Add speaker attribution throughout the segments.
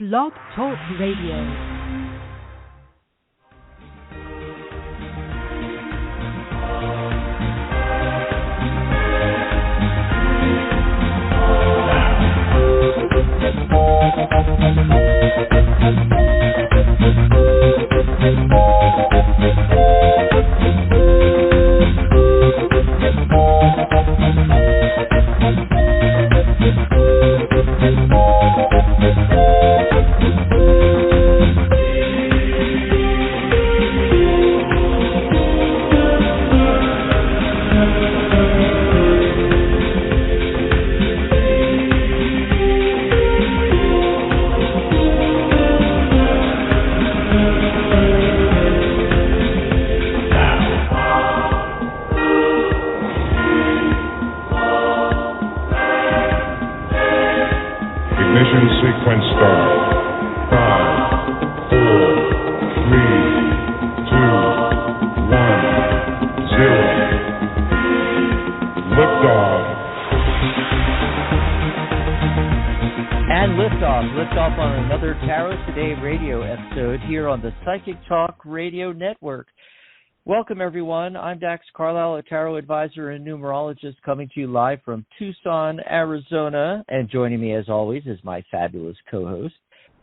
Speaker 1: Blog Talk Radio.
Speaker 2: Psychic Talk Radio Network. Welcome, everyone. I'm Dax Carlisle, a tarot advisor and numerologist, coming to you live from Tucson, Arizona. And joining me, as always, is my fabulous co-host,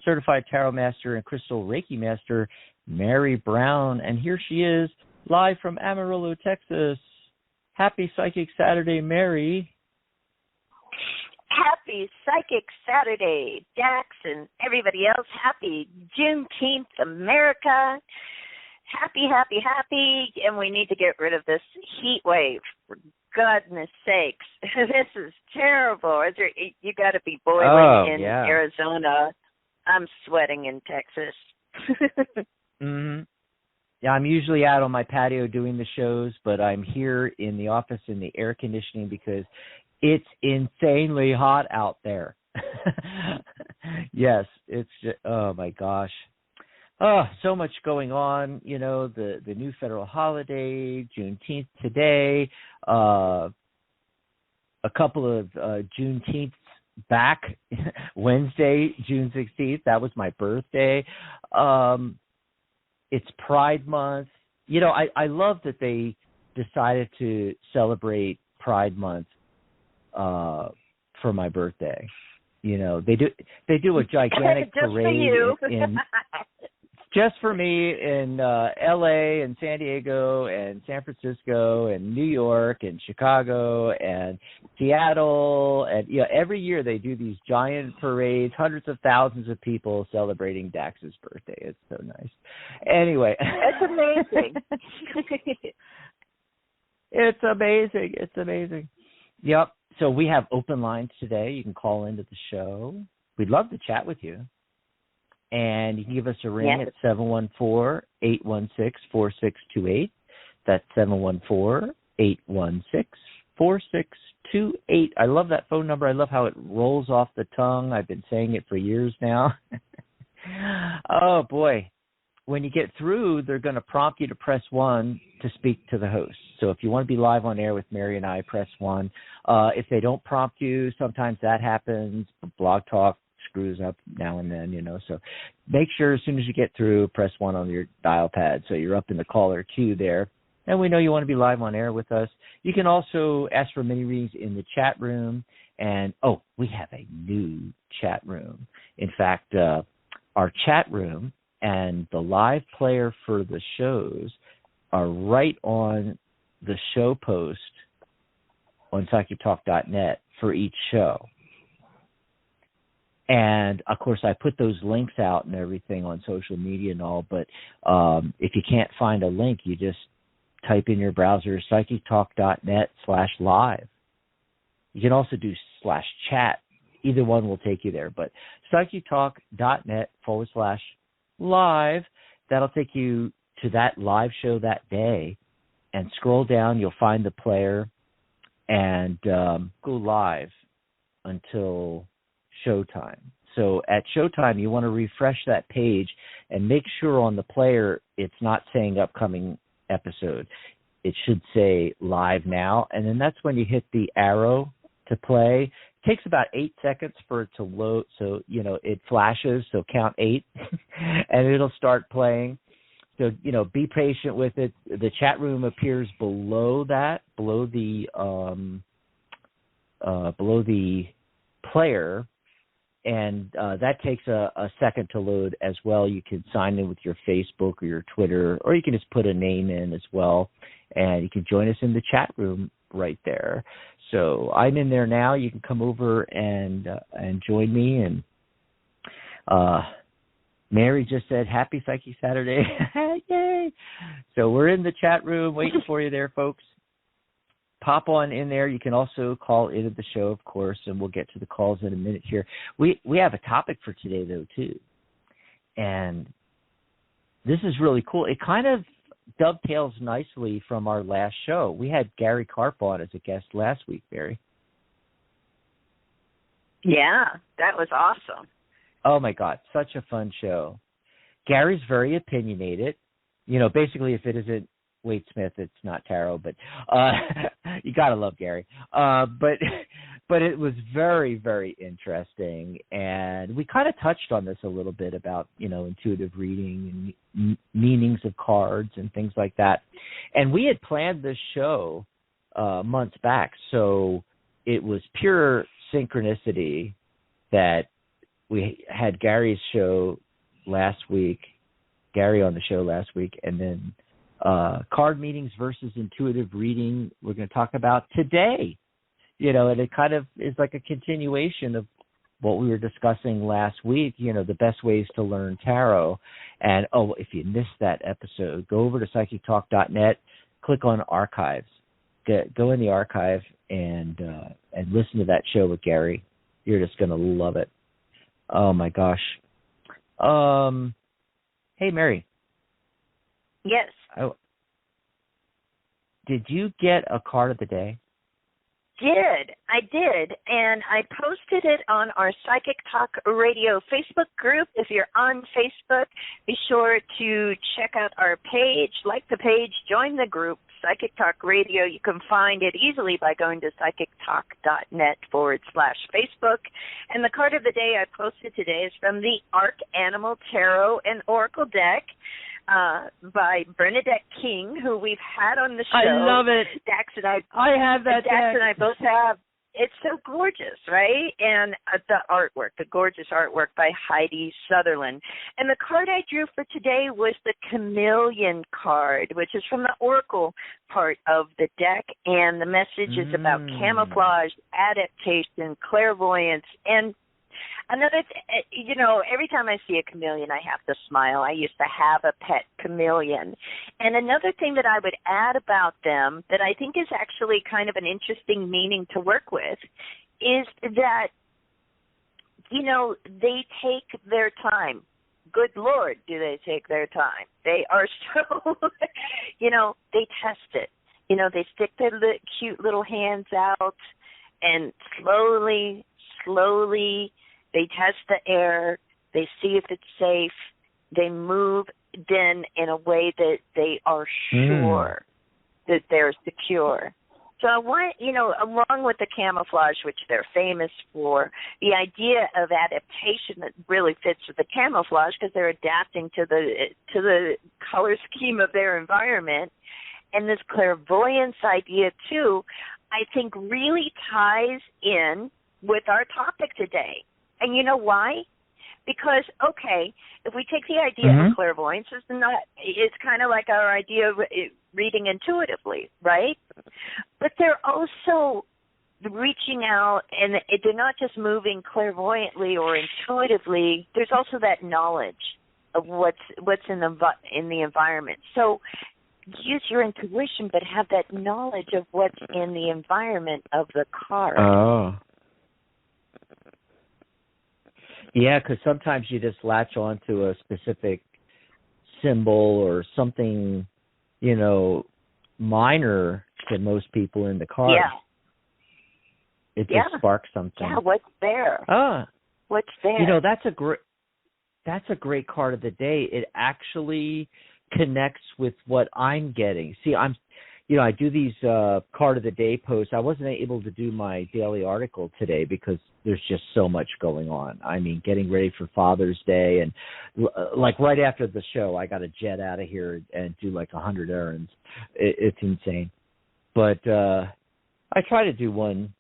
Speaker 2: certified tarot master and crystal Reiki master, Mary Brown. And here she is, live from Amarillo, Texas. Happy Psychic Saturday, Mary.
Speaker 3: Happy Psychic Saturday, Dax, and everybody else. Happy Juneteenth, America. Happy. And we need to get rid of this heat wave, for goodness sakes. This is terrible. You got to be boiling in Arizona. I'm sweating in Texas.
Speaker 2: Mm-hmm. Yeah, I'm usually out on my patio doing the shows, but I'm here in the office in the air conditioning because it's insanely hot out there. Yes, it's just, oh my gosh. Oh, so much going on. You know, the new federal holiday, Juneteenth today, a couple of Juneteenths back, Wednesday, June 16th. That was my birthday. It's Pride Month. You know, I love that they decided to celebrate Pride Month for my birthday. You know, they do a gigantic parade in just for me in LA and San Diego and San Francisco and New York and Chicago and Seattle, and every year they do these giant parades, hundreds of thousands of people celebrating Dax's birthday. It's so nice. Anyway,
Speaker 3: it's amazing.
Speaker 2: It's amazing. Yep. So we have open lines today. You can call into the show. We'd love to chat with you. And you can give us a ring at 714-816-4628. That's 714-816-4628. I love that phone number. I love how it rolls off the tongue. I've been saying it for years now. Oh, boy. When you get through, they're going to prompt you to press 1 to speak to the host. So if you want to be live on air with Mary and I, press 1. If they don't prompt you, sometimes that happens. Blog Talk screws up now and then, So make sure as soon as you get through, press 1 on your dial pad so you're up in the caller queue there. And we know you want to be live on air with us. You can also ask for mini readings in the chat room. And, we have a new chat room. In fact, our chat room and the live player for the shows are right on the show post on psychictalk.net for each show. And, of course, I put those links out and everything on social media and all, but if you can't find a link, you just type in your browser psychictalk.net/live. You can also do /chat. Either one will take you there, but psychictalk.net/live. That'll take you to that live show that day, and scroll down. You'll find the player and go live until showtime. So at showtime, you want to refresh that page and make sure on the player it's not saying upcoming episode. It should say live now, and then that's when you hit the arrow to play. takes about 8 seconds for it to load. So, it flashes. So count 8 and it'll start playing. So, be patient with it. The chat room appears below the player. And that takes a second to load as well. You can sign in with your Facebook or your Twitter, or you can just put a name in as well. And you can join us in the chat room right there. So I'm in there now. You can come over and join me. And Mary just said, happy Psychic Saturday. Yay! So we're in the chat room waiting for you there, folks. Pop on in there. You can also call into the show, of course, and we'll get to the calls in a minute here. We have a topic for today, though, too. And this is really cool. It kind of dovetails nicely from our last show. We had Gary Karp on as a guest last week, Barry.
Speaker 3: Yeah, that was awesome.
Speaker 2: Oh, my God, such a fun show. Gary's very opinionated. Basically, if it isn't Wade Smith, it's not tarot, but you got to love Gary. But it was very, very interesting. And we kind of touched on this a little bit about, intuitive reading and meanings of cards and things like that. And we had planned this show months back. So it was pure synchronicity that we had Gary on the show last week, and then card meetings versus intuitive reading we're going to talk about today. And it kind of is like a continuation of what we were discussing last week, the best ways to learn tarot. And, if you missed that episode, go over to psychictalk.net, click on archives. Go in the archive and listen to that show with Gary. You're just going to love it. Oh, my gosh. Hey, Mary.
Speaker 3: Yes.
Speaker 2: Did you get a card of the day?
Speaker 3: I did, and I posted it on our Psychic Talk Radio Facebook group. If you're on Facebook, be sure to check out our page, like the page, join the group, Psychic Talk Radio. You can find it easily by going to psychictalk.net/Facebook. And the card of the day I posted today is from the Arc Animal Tarot and Oracle deck. By Bernadette King, who we've had on the show.
Speaker 2: I love it.
Speaker 3: Dax and I
Speaker 2: have that.
Speaker 3: Dax and I both have. It's so gorgeous, right? And the gorgeous artwork by Heidi Sutherland. And the card I drew for today was the Chameleon card, which is from the Oracle part of the deck. And the message is about camouflage, adaptation, clairvoyance, and another, every time I see a chameleon, I have to smile. I used to have a pet chameleon. And another thing that I would add about them that I think is actually kind of an interesting meaning to work with is that, they take their time. Good Lord, do they take their time. They are so, they test it. They stick their cute little hands out and slowly, they test the air, they see if it's safe, they move then in a way that they are sure that they're secure. So I want, along with the camouflage, which they're famous for, the idea of adaptation that really fits with the camouflage because they're adapting to the color scheme of their environment. And this clairvoyance idea, too, I think really ties in with our topic today. And you know why? Because, if we take the idea of clairvoyance, it's kind of like our idea of reading intuitively, right? But they're also reaching out, and they're not just moving clairvoyantly or intuitively. There's also that knowledge of what's in the environment. So use your intuition, but have that knowledge of what's in the environment of the card.
Speaker 2: Oh. Yeah, because sometimes you just latch on to a specific symbol or something, minor to most people in the card.
Speaker 3: Yeah.
Speaker 2: It just sparks something.
Speaker 3: Yeah, what's there? What's there?
Speaker 2: That's a great card of the day. It actually connects with what I'm getting. See, I do these card of the day posts. I wasn't able to do my daily article today because there's just so much going on. I mean, getting ready for Father's Day, and like right after the show, I got to jet out of here and do like 100 errands. It's insane. But I try to do one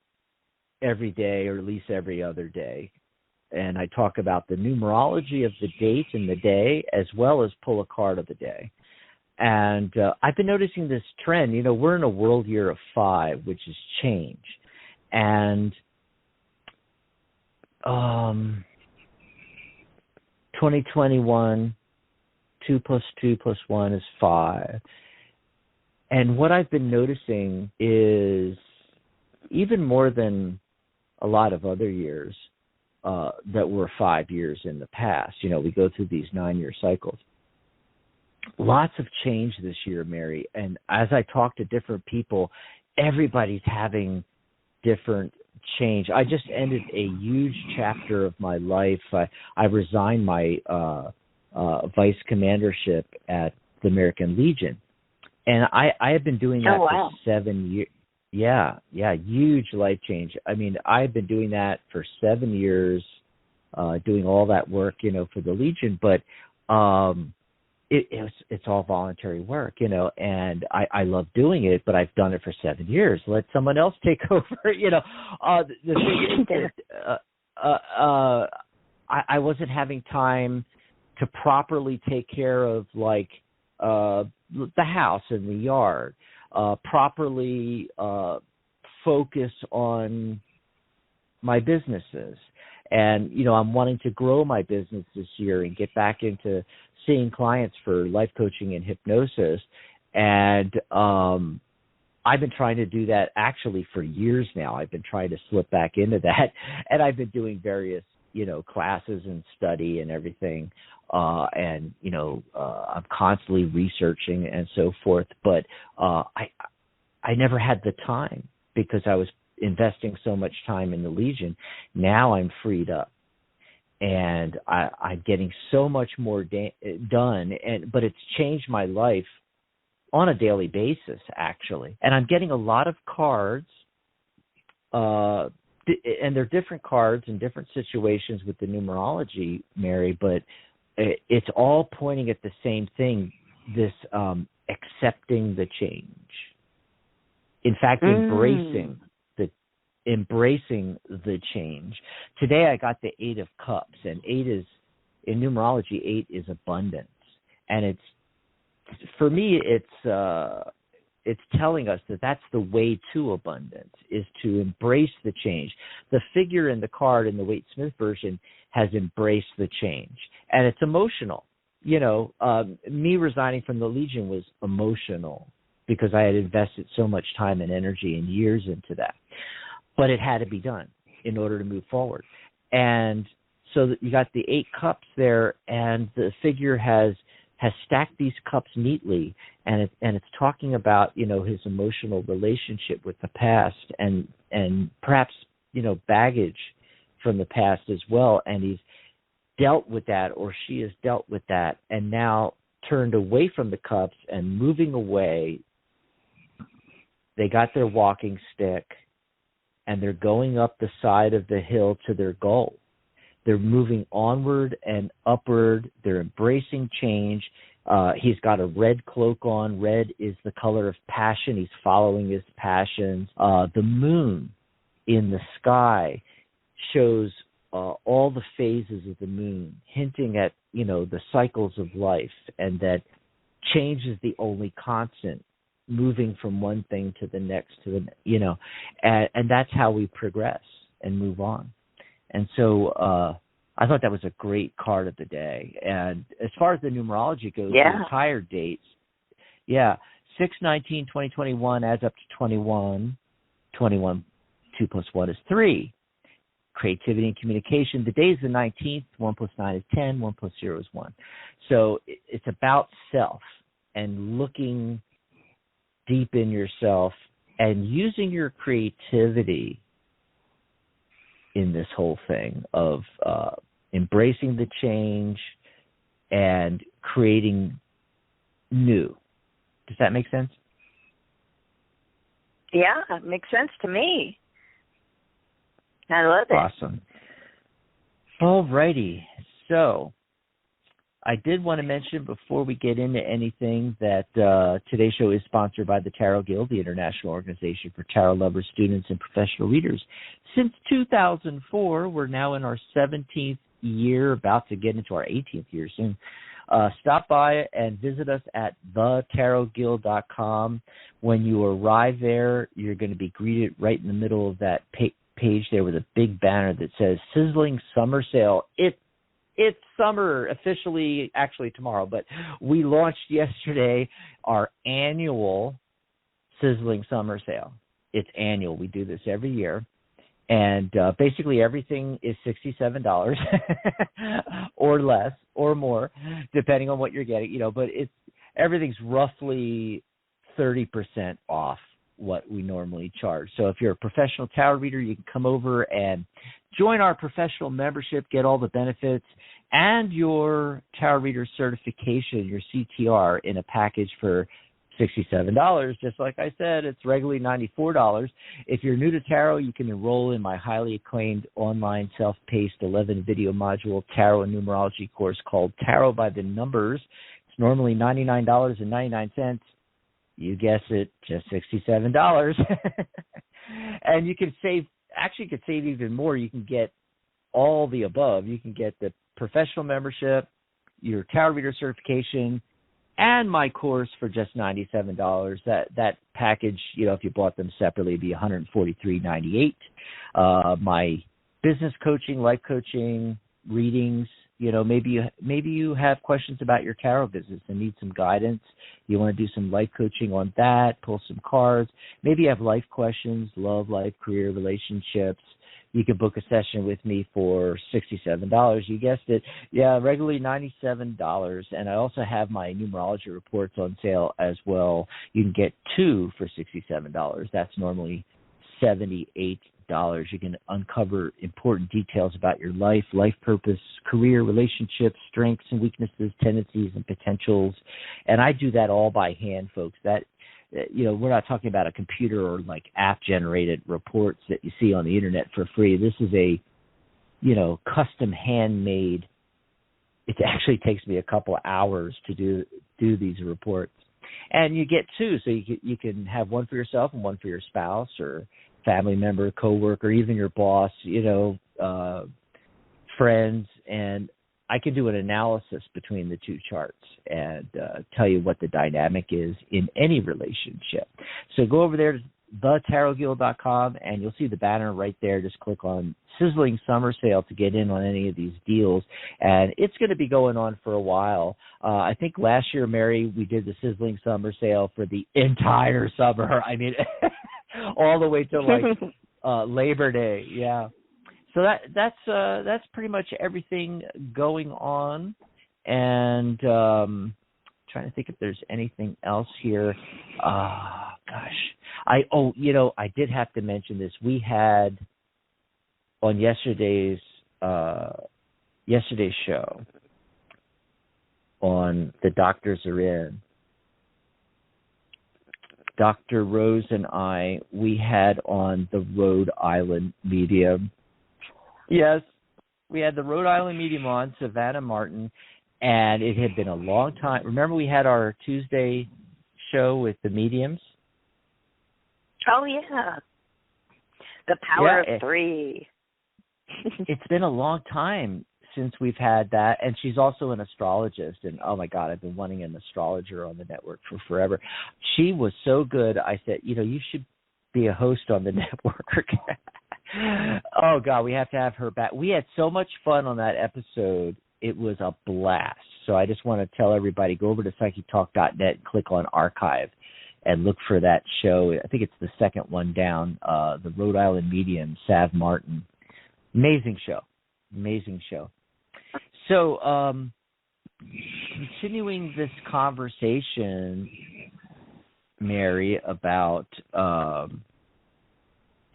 Speaker 2: every day or at least every other day. And I talk about the numerology of the date and the day as well as pull a card of the day. And I've been noticing this trend. We're in a world year of 5, which is change. And 2021, 2 plus 2 plus 1 is 5. And what I've been noticing is even more than a lot of other years that were 5 years in the past. We go through these 9-year cycles. Lots of change this year, Mary. And as I talk to different people, everybody's having different change. I just ended a huge chapter of my life. I resigned my vice commandership at the American Legion. And I have been doing that for 7 years. Yeah, huge life change. I mean, I've been doing that for 7 years, doing all that work, for the Legion. But it's all voluntary work, and I love doing it, but I've done it for 7 years. Let someone else take over, The thing is that I wasn't having time to properly take care of, like, the house and the yard, properly focus on my businesses. And, I'm wanting to grow my business this year and get back into seeing clients for life coaching and hypnosis. And I've been trying to do that actually for years now. I've been trying to slip back into that. And I've been doing various, classes and study and everything. I'm constantly researching and so forth. But I never had the time because I was investing so much time in the Legion. Now I'm freed up, and I'm getting so much more done. But it's changed my life on a daily basis, actually. And I'm getting a lot of cards, and they're different cards in different situations with the numerology, Mary. But it's all pointing at the same thing: this accepting the change. In fact, embracing the change. Today I got the 8 of Cups, and 8 is, in numerology, 8 is abundance. And it's, for me, it's telling us that that's the way to abundance, is to embrace the change. The figure in the card in the Waite-Smith version has embraced the change, and it's emotional. Me resigning from the Legion was emotional because I had invested so much time and energy and years into that. But it had to be done in order to move forward. And so you got the 8 cups there, and the figure has stacked these cups neatly, and it's talking about, his emotional relationship with the past and perhaps, baggage from the past as well. And he's dealt with that, or she has dealt with that, and now turned away from the cups and moving away. They got their walking stick, and they're going up the side of the hill to their goal. They're moving onward and upward. They're embracing change. He's got a red cloak on. Red is the color of passion. He's following his passions. The moon in the sky shows all the phases of the moon, hinting at, the cycles of life, and that change is the only constant, moving from one thing to the next, and that's how we progress and move on. And so I thought that was a great card of the day. And as far as the numerology goes, the entire dates, 6/19/2021 adds up to 21. 21, 2 plus 1 is 3. Creativity and communication. The day is the 19th. 1 plus 9 is 10. 1 plus 0 is 1. So it's about self and looking deep in yourself and using your creativity in this whole thing of embracing the change and creating new. Does that make sense?
Speaker 3: Yeah, it makes sense to me. I love it.
Speaker 2: Awesome. All righty. So I did want to mention before we get into anything that today's show is sponsored by the Tarot Guild, the international organization for tarot lovers, students, and professional readers. Since 2004, we're now in our 17th year, about to get into our 18th year soon. Stop by and visit us at thetarotguild.com. When you arrive there, you're going to be greeted right in the middle of that page there with a big banner that says Sizzling Summer Sale. It's summer officially, actually tomorrow, but we launched yesterday our annual Sizzling Summer Sale. It's annual. We do this every year. And basically everything is $67 or less or more, depending on what you're getting, but everything's roughly 30% off what we normally charge. So if you're a professional tarot reader, you can come over and join our professional membership, get all the benefits, and your tarot reader certification, your CTR, in a package for $67. Just like I said, it's regularly $94. If you're new to tarot, you can enroll in my highly acclaimed online self-paced 11-video module tarot and numerology course called Tarot by the Numbers. It's normally $99.99. You guess it, just $67. And you can save even more. You can get all the above. You can get the professional membership, your tarot reader certification, and my course for just $97. That package, if you bought them separately, would be $143.98. My business coaching, life coaching, readings. Maybe you have questions about your tarot business and need some guidance. You want to do some life coaching on that, pull some cards. Maybe you have life questions, love, life, career, relationships. You can book a session with me for $67. You guessed it. Yeah, regularly $97. And I also have my numerology reports on sale as well. You can get two for $67. That's normally $78. You can uncover important details about your life purpose, career, relationships, strengths and weaknesses, tendencies and potentials. And I do that all by hand, folks. We're not talking about a computer or like app-generated reports that you see on the internet for free. This is a, custom handmade. It actually takes me a couple of hours to do these reports. And you get two, so you can have one for yourself and one for your spouse or family member, coworker, even your boss, friends, and I can do an analysis between the two charts and tell you what the dynamic is in any relationship. So go over there to thetarotguild.com and you'll see the banner right there. Just click on Sizzling Summer Sale to get in on any of these deals. And it's going to be going on for a while. I think last year, Mary, we did the Sizzling Summer Sale for the entire summer. I mean, all the way till Labor Day. Yeah. So that's pretty much everything going on, and trying to think if there's anything else here. Gosh, I did have to mention this. We had on yesterday's show on The Doctors Are In. Dr. Rose and I, we had on the Rhode Island medium. Yes, we had the Rhode Island medium on, Savannah Martin, and it had been a long time. Remember we had our Tuesday show with the mediums?
Speaker 3: Oh, yeah. The Power of Three.
Speaker 2: It's been a long time since we've had that, and she's also an astrologist, and oh my God, I've been wanting an astrologer on the network for forever. She was so good, I said, you should be a host on the network. Oh God, we have to have her back. We had so much fun on that episode. It was a blast. So I just want to tell everybody, go over to psychictalk.net and click on archive and look for that show. I think it's the second one down, the Rhode Island medium, Sav Martin. Amazing show. So continuing this conversation, Mary, about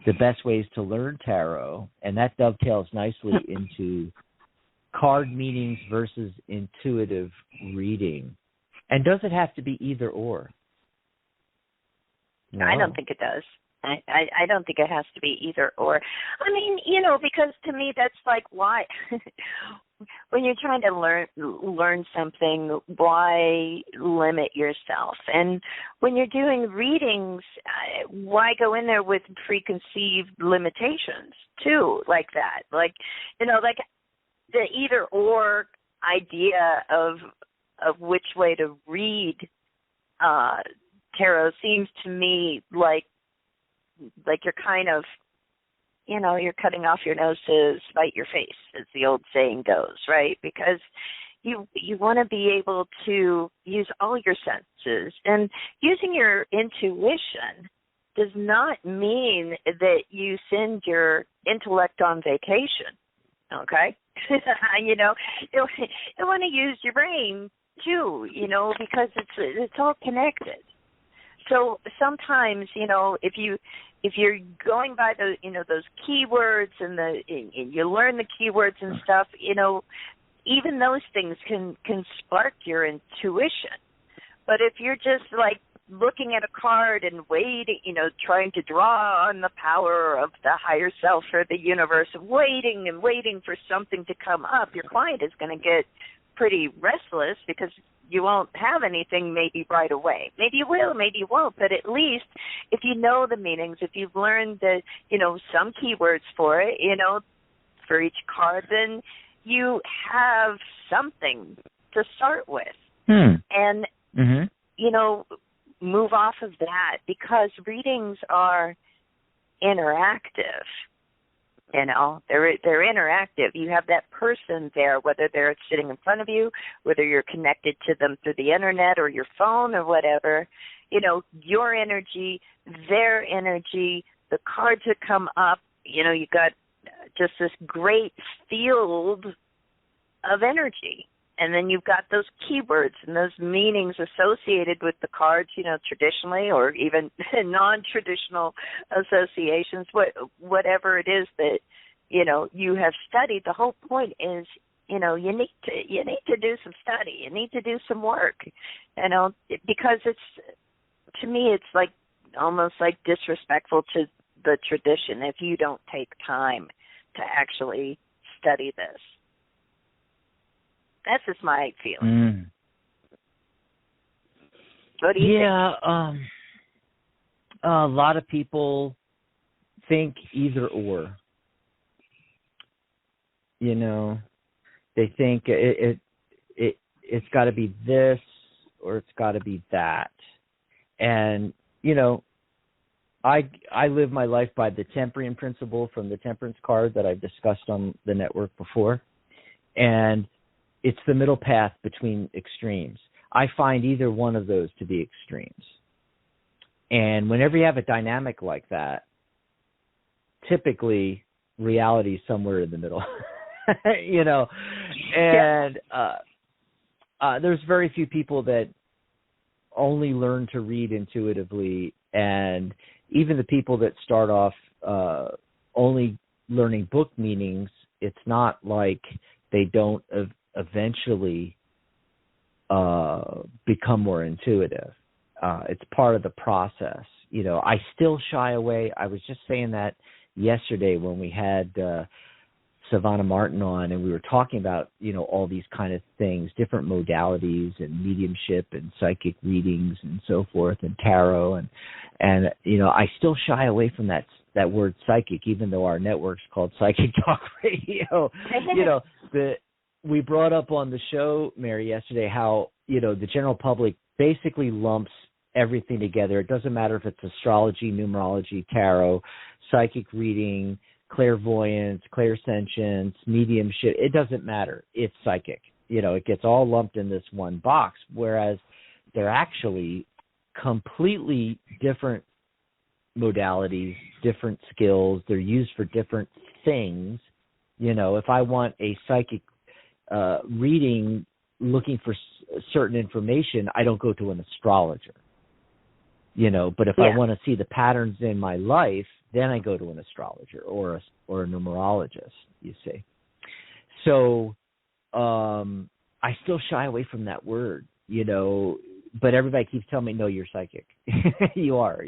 Speaker 2: the best ways to learn tarot, and that dovetails nicely into card meetings versus intuitive reading. And does it have to be either or? No.
Speaker 3: I don't think it does. I don't think it has to be either or. I mean, because to me that's like why when you're trying to learn something, why limit yourself? And when you're doing readings, why go in there with preconceived limitations too, like that? Like, like the either or idea of which way to read tarot seems to me like you're kind of, you're cutting off your nose to spite your face, as the old saying goes, right? Because you want to be able to use all your senses, and using your intuition does not mean that you send your intellect on vacation, okay? You want to use your brain too, because it's all connected. So sometimes, if you're going by the, those keywords and you learn the keywords and stuff, even those things can spark your intuition. But if you're just like looking at a card and waiting, trying to draw on the power of the higher self or the universe, waiting and waiting for something to come up, your client is going to get pretty restless because you won't have anything maybe right away. Maybe you will, maybe you won't, but at least if you know the meanings, if you've learned the, some keywords for it, for each card, then you have something to start with. And, move off of that, because readings are interactive. They're interactive. You have that person there, whether they're sitting in front of you, whether you're connected to them through the internet or your phone or whatever. Your energy, their energy, the cards that come up. You got just this great field of energy. And then you've got those keywords and those meanings associated with the cards, traditionally or even non-traditional associations, whatever it is that, you have studied. The whole point is, you need to do some study. You need to do some work, because to me, it's like almost like disrespectful to the tradition if you don't take time to actually study this. That's just my feeling. What do you think?
Speaker 2: A lot of people think either or. They think it's got to be this or it's got to be that. And, I live my life by the Temperance principle from the Temperance card that I've discussed on the network before. And it's the middle path between extremes. I find either one of those to be extremes. And whenever you have a dynamic like that, typically reality is somewhere in the middle, And there's very few people that only learn to read intuitively. And even the people that start off only learning book meanings, it's not like they don't eventually become more intuitive. It's part of the process. I still shy away. I was just saying that yesterday when we had Savannah Martin on, and we were talking about, all these kind of things, different modalities and mediumship and psychic readings and so forth, and tarot. And I still shy away from that word psychic, even though our network's called Psychic Talk Radio. We brought up on the show, Mary, yesterday how, the general public basically lumps everything together. It doesn't matter if it's astrology, numerology, tarot, psychic reading, clairvoyance, clairsentience, mediumship. It doesn't matter. It's psychic. It gets all lumped in this one box, whereas they're actually completely different modalities, different skills. They're used for different things. If I want a psychic reading looking for certain information, I don't go to an astrologer, but if I want to see the patterns in my life, then I go to an astrologer or a numerologist, you see. So I still shy away from that word, but everybody keeps telling me, no, you're psychic. You are,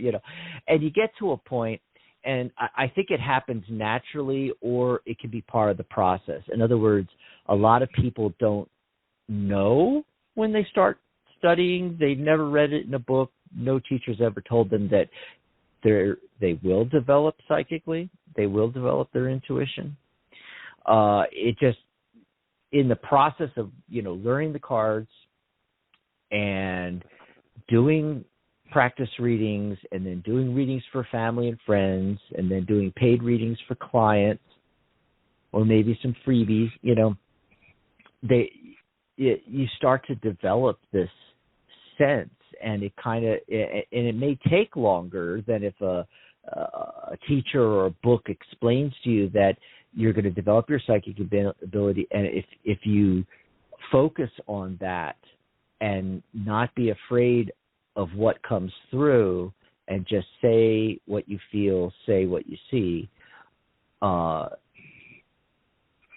Speaker 2: and you get to a point, and I think it happens naturally, or it can be part of the process. In other words, a lot of people don't know when they start studying. They've never read it in a book. No teacher's ever told them that they will develop psychically. They will develop their intuition. It just, in the process of, learning the cards and doing practice readings, and then doing readings for family and friends, and then doing paid readings for clients, or maybe some freebies, you start to develop this sense, and it may take longer than if a teacher or a book explains to you that you're going to develop your psychic ability, and if you focus on that and not be afraid of what comes through, and just say what you feel, say what you see,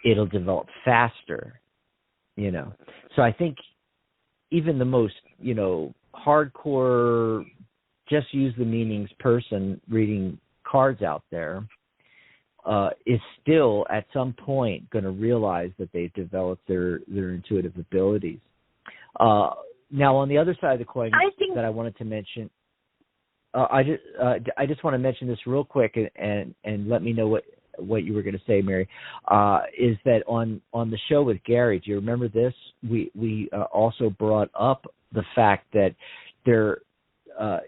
Speaker 2: it'll develop faster, So I think even the most, hardcore, just use the meanings person reading cards out there is still at some point going to realize that they've developed their intuitive abilities. Now, on the other side of the coin, that I wanted to mention, I just want to mention this real quick, and let me know what you were going to say, Mary. Is that on the show with Gary? Do you remember this? We also brought up the fact that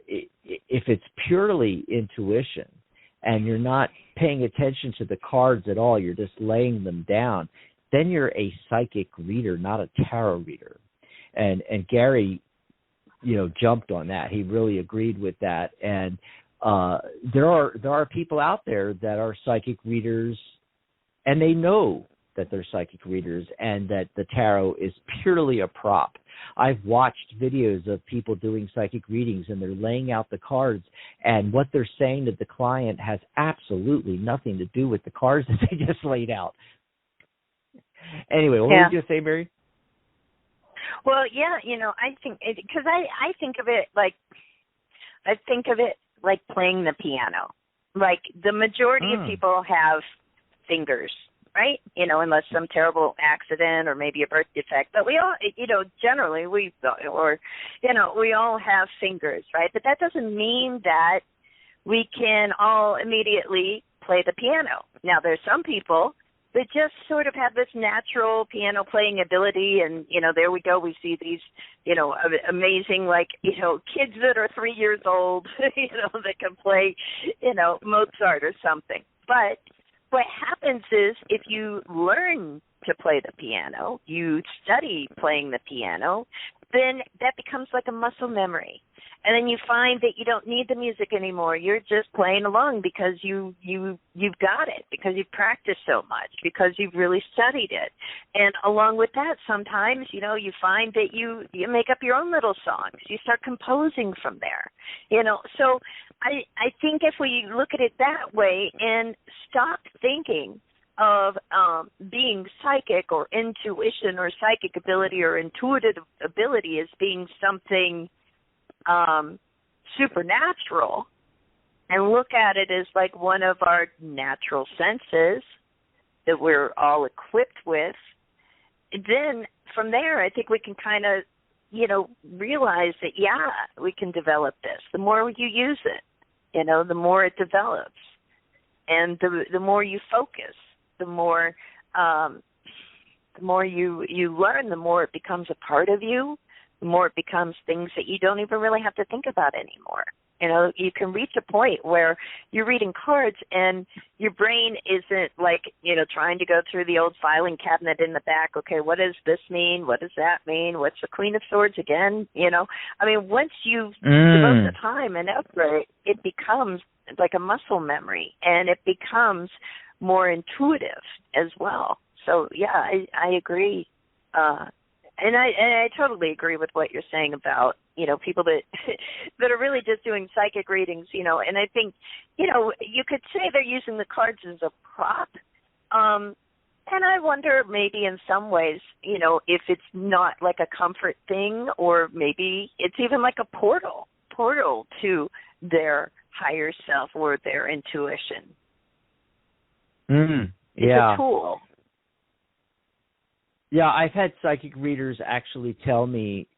Speaker 2: if it's purely intuition and you're not paying attention to the cards at all, you're just laying them down, then you're a psychic reader, not a tarot reader. And Gary, jumped on that. He really agreed with that. And there are people out there that are psychic readers, and they know that they're psychic readers, and that the tarot is purely a prop. I've watched videos of people doing psychic readings, and they're laying out the cards, and what they're saying to the client has absolutely nothing to do with the cards that they just laid out. Anyway, what were you going to say, Mary?
Speaker 3: Well, yeah, I think, because I think of it like playing the piano. Like, the majority of people have fingers, right? Unless some terrible accident or maybe a birth defect. But we all, generally we all have fingers, right? But that doesn't mean that we can all immediately play the piano. Now, there's some people that just sort of have this natural piano playing ability, and, there we go. We see these, amazing, kids that are 3 years old, that can play, Mozart or something. But what happens is, if you learn to play the piano, you study playing the piano, then that becomes like a muscle memory. And then you find that you don't need the music anymore. You're just playing along because you've got it, because you've practiced so much, because you've really studied it. And along with that, sometimes, you find that you make up your own little songs. You start composing from there. So I think if we look at it that way and stop thinking of being psychic or intuition or psychic ability or intuitive ability as being something supernatural, and look at it as like one of our natural senses that we're all equipped with, then from there I think we can kind of, realize that, we can develop this. The more you use it, the more it develops. And the more you focus, the more you learn, the more it becomes a part of you, the more it becomes things that you don't even really have to think about anymore. You can reach a point where you're reading cards and your brain isn't trying to go through the old filing cabinet in the back. Okay, what does this mean? What does that mean? What's the Queen of Swords again? Once you devote the time and effort, it becomes like a muscle memory, and it becomes more intuitive as well. So, I agree. And I totally agree with what you're saying about, people that are really just doing psychic readings, and I think, you could say they're using the cards as a prop. And I wonder maybe in some ways, if it's not like a comfort thing, or maybe it's even like a portal to their higher self or their intuition. It's a tool.
Speaker 2: Yeah, I've had psychic readers actually tell me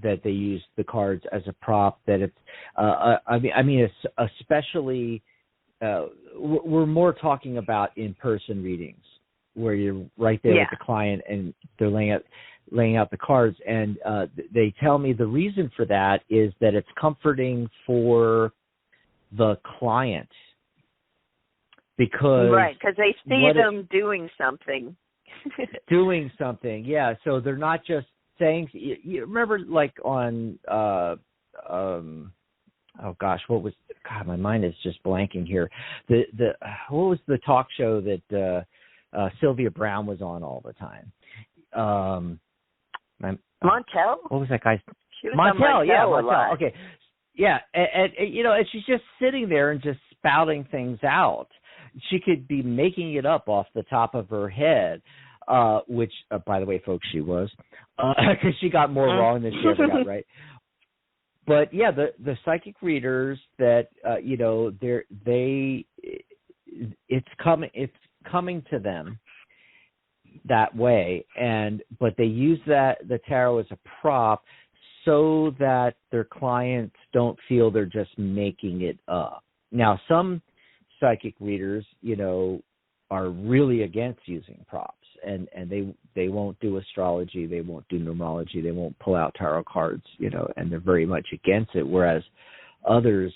Speaker 2: that they use the cards as a prop. That it's, especially we're more talking about in-person readings where you're right there with the client and they're laying out the cards, and they tell me the reason for that is that it's comforting for the client because
Speaker 3: they see them doing something.
Speaker 2: Doing something, yeah. So they're not just saying. You remember, like on my mind is just blanking here. What was the talk show that Sylvia Brown was on all the time?
Speaker 3: Montel?
Speaker 2: What was that guy's?
Speaker 3: Montel,
Speaker 2: Montel. Okay, yeah, and and she's just sitting there and just spouting things out. She could be making it up off the top of her head, which, by the way, folks, she was, because she got more wrong than she ever got right. But yeah, the psychic readers that it's coming to them that way, but they use the tarot as a prop so that their clients don't feel they're just making it up. Now, some psychic readers, are really against using props, and they won't do astrology, they won't do numerology, they won't pull out tarot cards, and they're very much against it. Whereas others,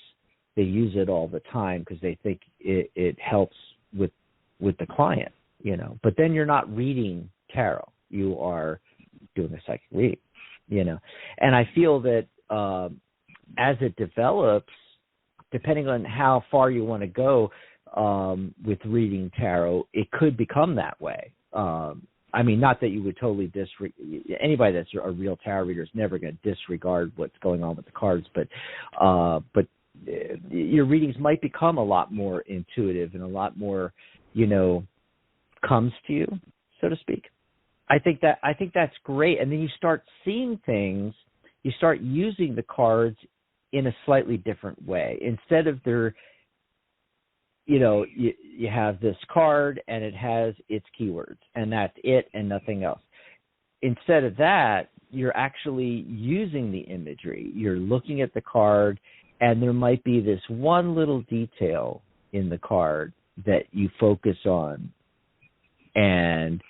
Speaker 2: they use it all the time because they think it helps with the client, But then you're not reading tarot; you are doing a psychic reading, And I feel that as it develops, depending on how far you want to go with reading tarot, it could become that way. Not that you would totally anybody that's a real tarot reader is never going to disregard what's going on with the cards, but your readings might become a lot more intuitive and a lot more, comes to you, so to speak. I think that's great. And then you start seeing things, you start using the cards in a slightly different way. Instead of you have this card and it has its keywords and that's it and nothing else. Instead of that, you're actually using the imagery. You're looking at the card and there might be this one little detail in the card that you focus on, and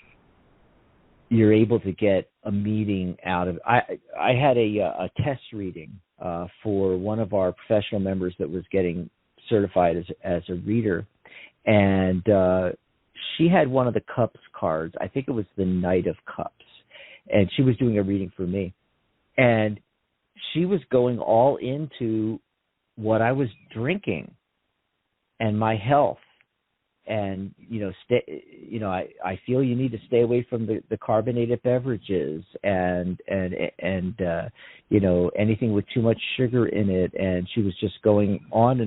Speaker 2: you're able to get a meaning out of it. I had a test reading for one of our professional members that was getting certified as a reader, and she had one of the Cups cards. I think it was the Knight of Cups, and she was doing a reading for me, and she was going all into what I was drinking and my health. And I feel you need to stay away from the carbonated beverages and anything with too much sugar in it. And she was just going on,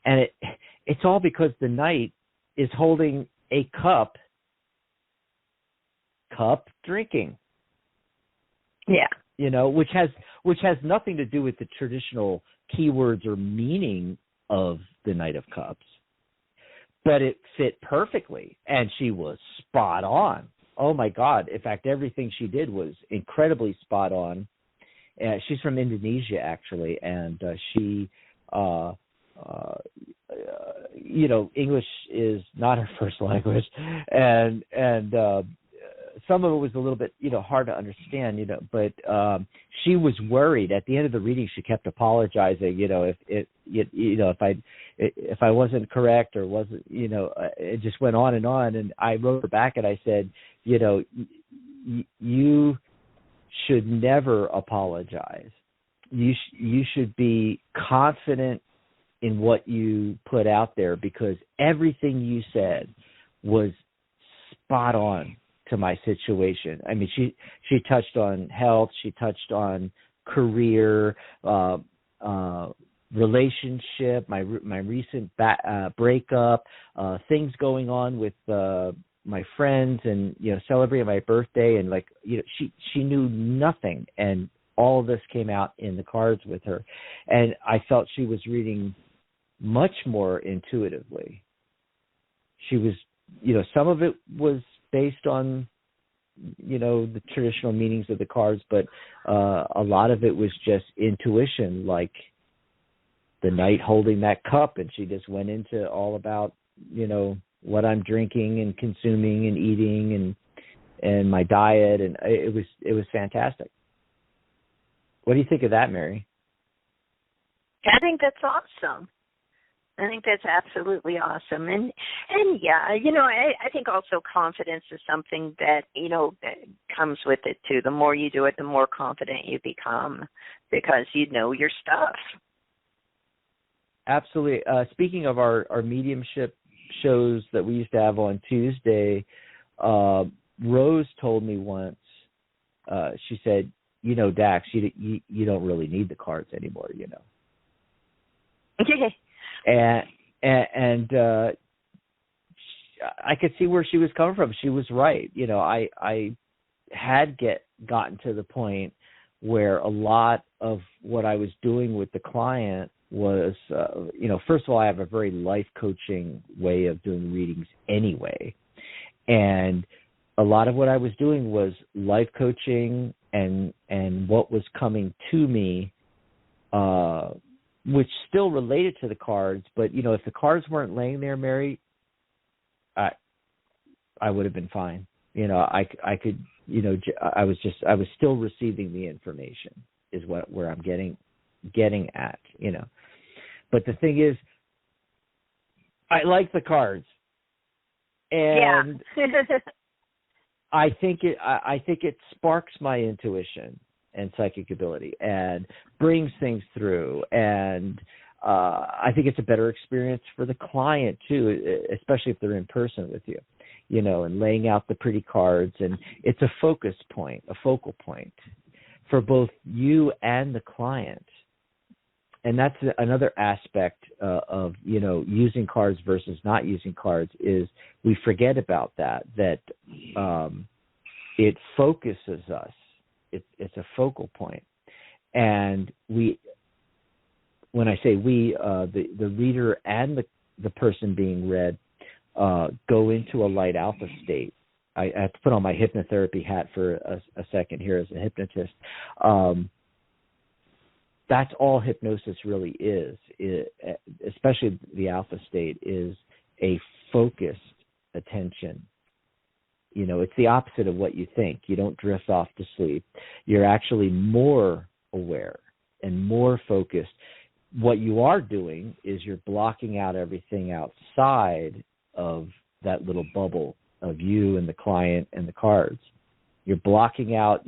Speaker 2: and it's all because the knight is holding a cup drinking. Yeah, which has nothing to do with the traditional keywords or meaning of the Knight of Cups. But it fit perfectly, and she was spot on. Oh, my God. In fact, everything she did was incredibly spot on. She's from Indonesia, actually, and she, English is not her first language, and some of it was a little bit, hard to understand, but she was worried. At the end of the reading, she kept apologizing, if I wasn't correct or wasn't, it just went on. And I wrote her back and I said, you should never apologize. You should be confident in what you put out there, because everything you said was spot on to my situation. I mean, she touched on health, she touched on career, relationship, my recent breakup, things going on with my friends and, celebrating my birthday, and like, she knew nothing, and all of this came out in the cards with her. And I felt she was reading much more intuitively. She was, some of it was based on, the traditional meanings of the cards, but a lot of it was just intuition, like the knight holding that cup, and she just went into all about, what I'm drinking and consuming and eating and my diet, and it was fantastic. What do you think of that, Mary?
Speaker 3: I think that's awesome. I think that's absolutely awesome. And yeah, I think also confidence is something that, that comes with it too. The more you do it, the more confident you become because you know your stuff.
Speaker 2: Absolutely. Speaking of our mediumship shows that we used to have on Tuesday, Rose told me once, she said, Dax, you don't really need the cards anymore, And I could see where she was coming from. She was right. I had gotten to the point where a lot of what I was doing with the client was, first of all, I have a very life coaching way of doing readings anyway. And a lot of what I was doing was life coaching and what was coming to me, which still related to the cards, but if the cards weren't laying there, Mary, I would have been fine. I could, I was still receiving the information is where I'm getting at, But the thing is, I like the cards, and I think it sparks my intuition and psychic ability and brings things through. And I think it's a better experience for the client too, especially if they're in person with you, and laying out the pretty cards. And it's a focal point for both you and the client. And that's another aspect of, using cards versus not using cards is we forget about that it focuses us. It's a focal point. And when I say we, the reader and the person being read go into a light alpha state. I have to put on my hypnotherapy hat for a second here as a hypnotist. That's all hypnosis really is, especially the alpha state, is a focused attention. It's the opposite of what you think. You don't drift off to sleep. You're actually more aware and more focused. What you are doing is you're blocking out everything outside of that little bubble of you and the client and the cards. You're blocking out,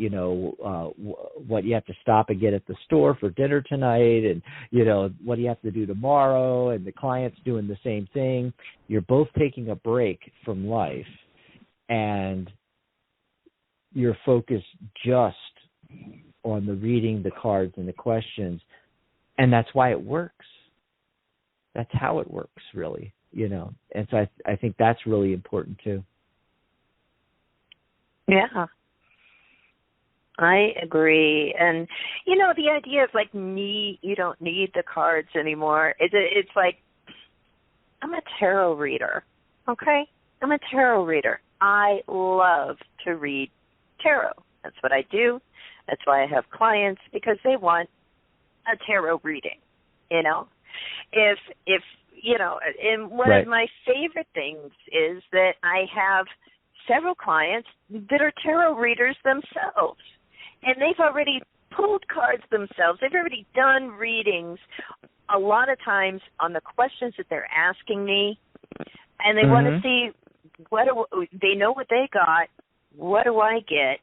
Speaker 2: what you have to stop and get at the store for dinner tonight, and, what do you have to do tomorrow, and the client's doing the same thing. You're both taking a break from life, and you're focused just on the reading, the cards, and the questions, and that's why it works. That's how it works, really, And so I think that's really important, too.
Speaker 3: Yeah. I agree. And, the idea of you don't need the cards anymore. It's like, I'm a tarot reader, okay? I'm a tarot reader. I love to read tarot. That's what I do. That's why I have clients, because they want a tarot reading, and one
Speaker 2: right.
Speaker 3: of my favorite things is that I have several clients that are tarot readers themselves. And they've already pulled cards themselves. They've already done readings a lot of times on the questions that they're asking me. And they want to see they know what they got. What do I get?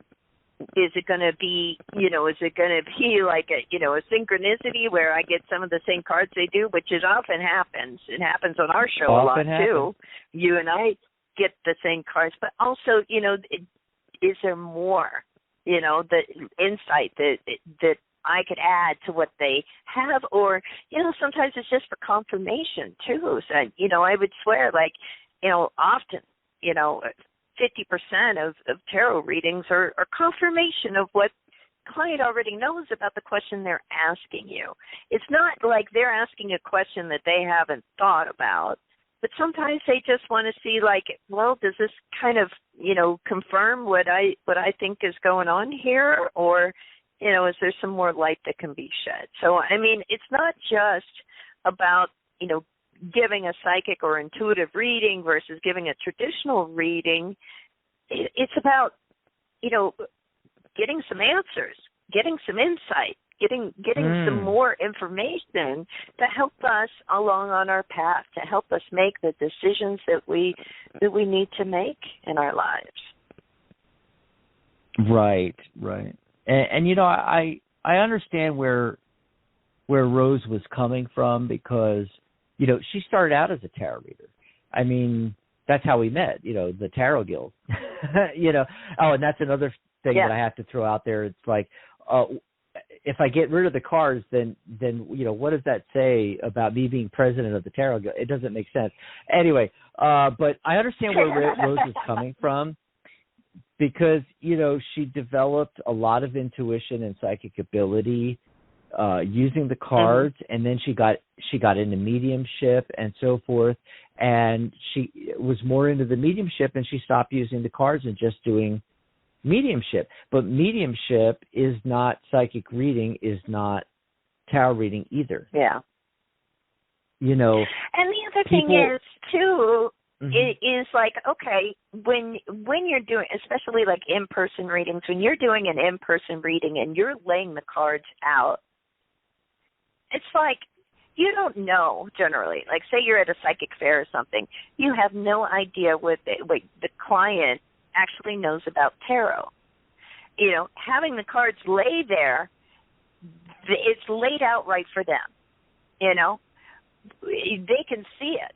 Speaker 3: Is it going to be, like a synchronicity where I get some of the same cards they do, which often happens. It happens on our show a lot too. You and I get the same cards, but also, is there more? The insight that I could add to what they have, or, sometimes it's just for confirmation too. So, I would swear, often, 50% of tarot readings are confirmation of what client already knows about the question they're asking you. It's not like they're asking a question that they haven't thought about, but sometimes they just want to see, like, well, does this kind of, confirm what I think is going on here, or, is there some more light that can be shed? So, I mean, it's not just about, giving a psychic or intuitive reading versus giving a traditional reading. It's about, getting some answers, getting some insight, getting some more information to help us along on our path, to help us make the decisions that we need to make in our lives.
Speaker 2: Right. And I understand where Rose was coming from, because she started out as a tarot reader. I mean, that's how we met, the Tarot Guild. Oh, and that's another thing that I have to throw out there. It's like, if I get rid of the cards, then what does that say about me being president of the Tarot Guild? It doesn't make sense. Anyway, but I understand where Rose is coming from, because she developed a lot of intuition and psychic ability using the cards, and then she got into mediumship and so forth, and she was more into the mediumship, and she stopped using the cards and just doing mediumship. But mediumship is not psychic reading, is not tarot reading either.
Speaker 3: Yeah. And the other thing is too, it is like, okay, when you're doing, especially like in-person readings, when you're doing an in-person reading and you're laying the cards out, it's like you don't know generally. Like, say you're at a psychic fair or something, you have no idea what the client actually knows about tarot. Having the cards lay there, it's laid out right for them. They can see it,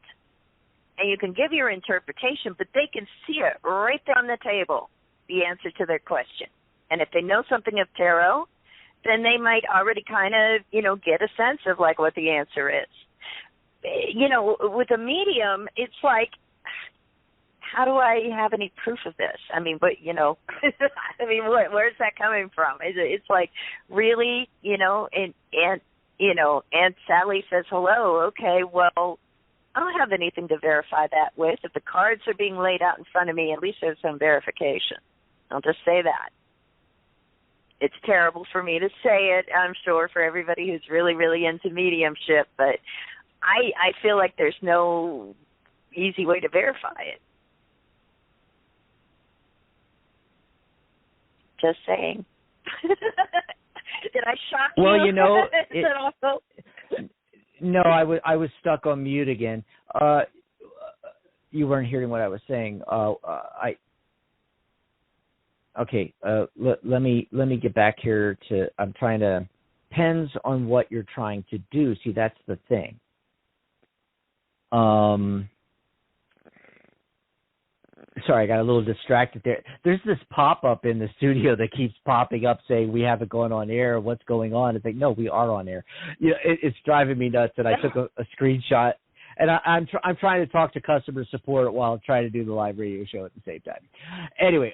Speaker 3: and you can give your interpretation, but they can see it right there on the table, the answer to their question. And if they know something of tarot, then they might already kind of, get a sense of like what the answer is. With a medium, it's like, how do I have any proof of this? I mean, but, where's that coming from? It's like, really, and Aunt Sally says, hello, okay, well, I don't have anything to verify that with. If the cards are being laid out in front of me, at least there's some verification. I'll just say that. It's terrible for me to say it, I'm sure, for everybody who's really, really into mediumship, but I feel like there's no easy way to verify it. Just saying. Did I shock you?
Speaker 2: Well,
Speaker 3: Is that also?
Speaker 2: No, I was stuck on mute again. You weren't hearing what I was saying. Okay. Let me get back here to. I'm trying to. Depends on what you're trying to do. See, that's the thing. Sorry, I got a little distracted there. There's this pop-up in the studio that keeps popping up saying we have it going on air. What's going on? It's like, no, we are on air. It's driving me nuts, and I took a screenshot. And I'm trying to talk to customer support while I'm trying to do the live radio show at the same time. Anyway,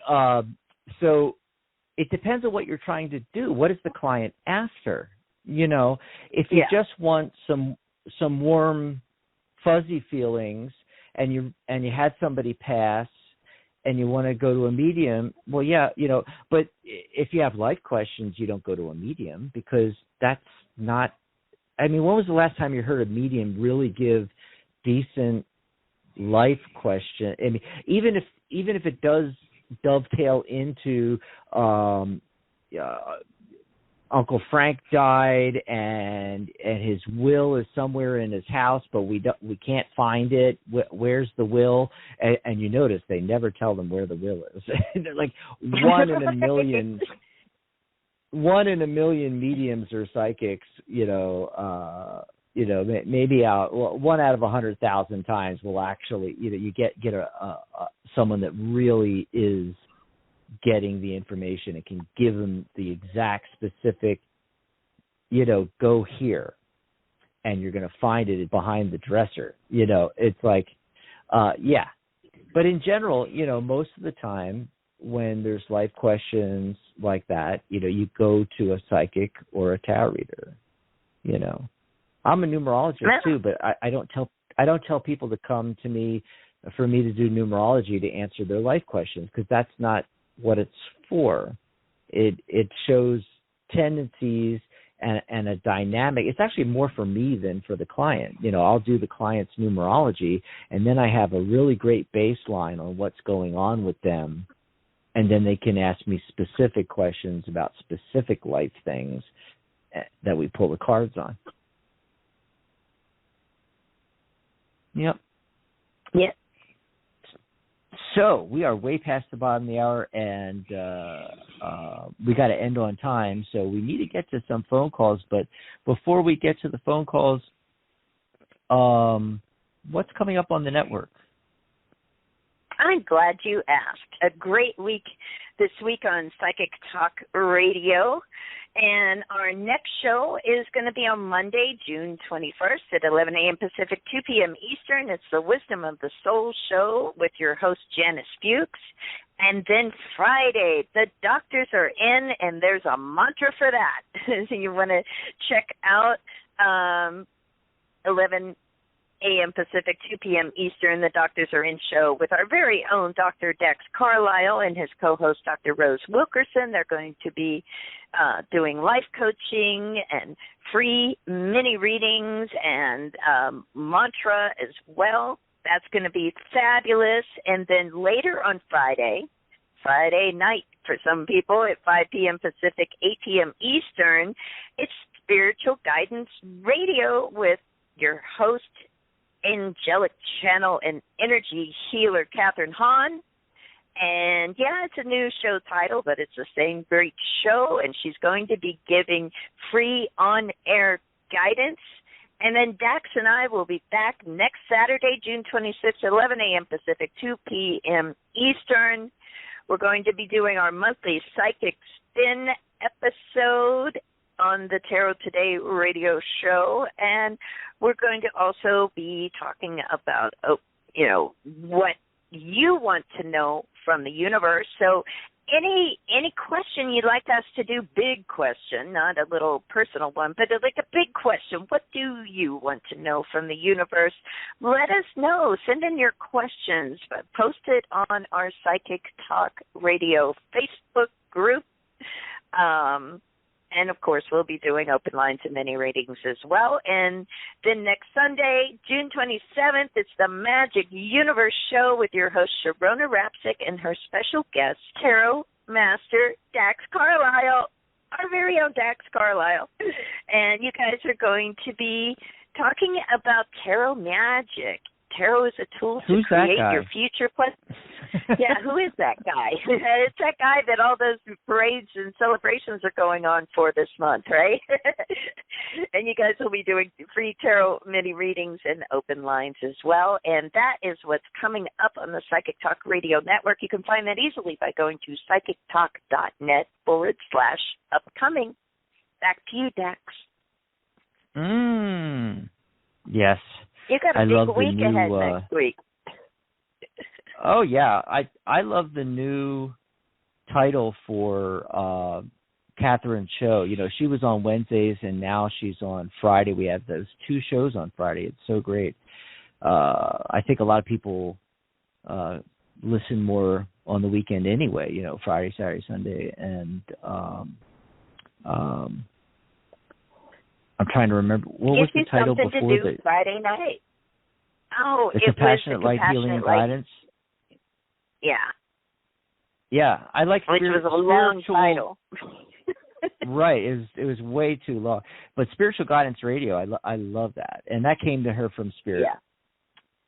Speaker 2: so it depends on what you're trying to do. What is the client after? If you just want some warm, fuzzy feelings, and you had somebody pass, and you want to go to a medium, well, yeah, but if you have life questions, you don't go to a medium, because that's not, I mean, when was the last time you heard a medium really give decent life question? I mean, even if it does dovetail into Uncle Frank died and his will is somewhere in his house, but we can't find it. Where's the will? And you notice they never tell them where the will is. They're like one in a million mediums or psychics. Maybe one out of 100,000 times will actually you get a someone that really is getting the information and can give them the exact specific, go here, and you're going to find it behind the dresser. It's like, But in general, most of the time when there's life questions like that, you go to a psychic or a tarot reader. I'm a numerologist too, but I don't tell people to come to me for me to do numerology to answer their life questions, because that's not what it's for. It shows tendencies and a dynamic. It's actually more for me than for the client. I'll do the client's numerology, and then I have a really great baseline on what's going on with them, and then they can ask me specific questions about specific life things that we pull the cards on. Yep.
Speaker 3: Yep.
Speaker 2: So we are way past the bottom of the hour, and we got to end on time. So we need to get to some phone calls. But before we get to the phone calls, what's coming up on the network?
Speaker 3: I'm glad you asked. A great week this week on Psychic Talk Radio. And our next show is going to be on Monday, June 21st at 11 a.m. Pacific, 2 p.m. Eastern. It's the Wisdom of the Soul show with your host, Janice Fuchs. And then Friday, the doctors are in, and there's a mantra for that. So you want to check out 11 a.m. Pacific, 2 p.m. Eastern. The Doctors Are In show with our very own Dr. Dax Carlisle and his co-host, Dr. Rose Wilkerson. They're going to be doing life coaching and free mini readings and mantra as well. That's going to be fabulous. And then later on Friday night for some people at 5 p.m. Pacific, 8 p.m. Eastern, it's Spiritual Guidance Radio with your host, angelic channel and energy healer Catherine Hahn. And yeah, it's a new show title, but it's the same great show, and she's going to be giving free on-air guidance. And then Dax and I will be back next Saturday, June 26th, 11 a.m. Pacific, 2 p.m. Eastern. We're going to be doing our monthly Psychic Spin episode on the Tarot Today radio show, and we're going to also be talking about, what you want to know from the universe. So any question you'd like us to do, big question, not a little personal one, but like a big question. What do you want to know from the universe? Let us know. Send in your questions. Post it on our Psychic Talk Radio Facebook group. And, of course, we'll be doing open lines and mini readings as well. And then next Sunday, June 27th, it's the Magic Universe Show with your host, Sharona Rapsick, and her special guest, Tarot Master Dax Carlisle, our very own Dax Carlisle. And you guys are going to be talking about tarot magic. Tarot is a tool to create your future plans. Yeah, who is that guy? It's that guy that all those parades and celebrations are going on for this month, right? And you guys will be doing free tarot mini readings and open lines as well. And that is what's coming up on the Psychic Talk Radio Network. You can find that easily by going to psychictalk.net/upcoming. Back to you, Dax.
Speaker 2: Yes.
Speaker 3: You got a big week ahead next week.
Speaker 2: Oh, yeah. I love the new title for Catherine's show. She was on Wednesdays, and now she's on Friday. We have those two shows on Friday. It's so great. I think a lot of people listen more on the weekend anyway, Friday, Saturday, Sunday. And I'm trying to remember. What was the title before
Speaker 3: to do Friday night? Oh,
Speaker 2: the Compassionate Light Healing and Guidance.
Speaker 3: Yeah.
Speaker 2: Yeah, I like
Speaker 3: which was a long title.
Speaker 2: Right, it was way too long. But Spiritual Guidance Radio, I love that, and that came to her from Spirit.
Speaker 3: Yeah.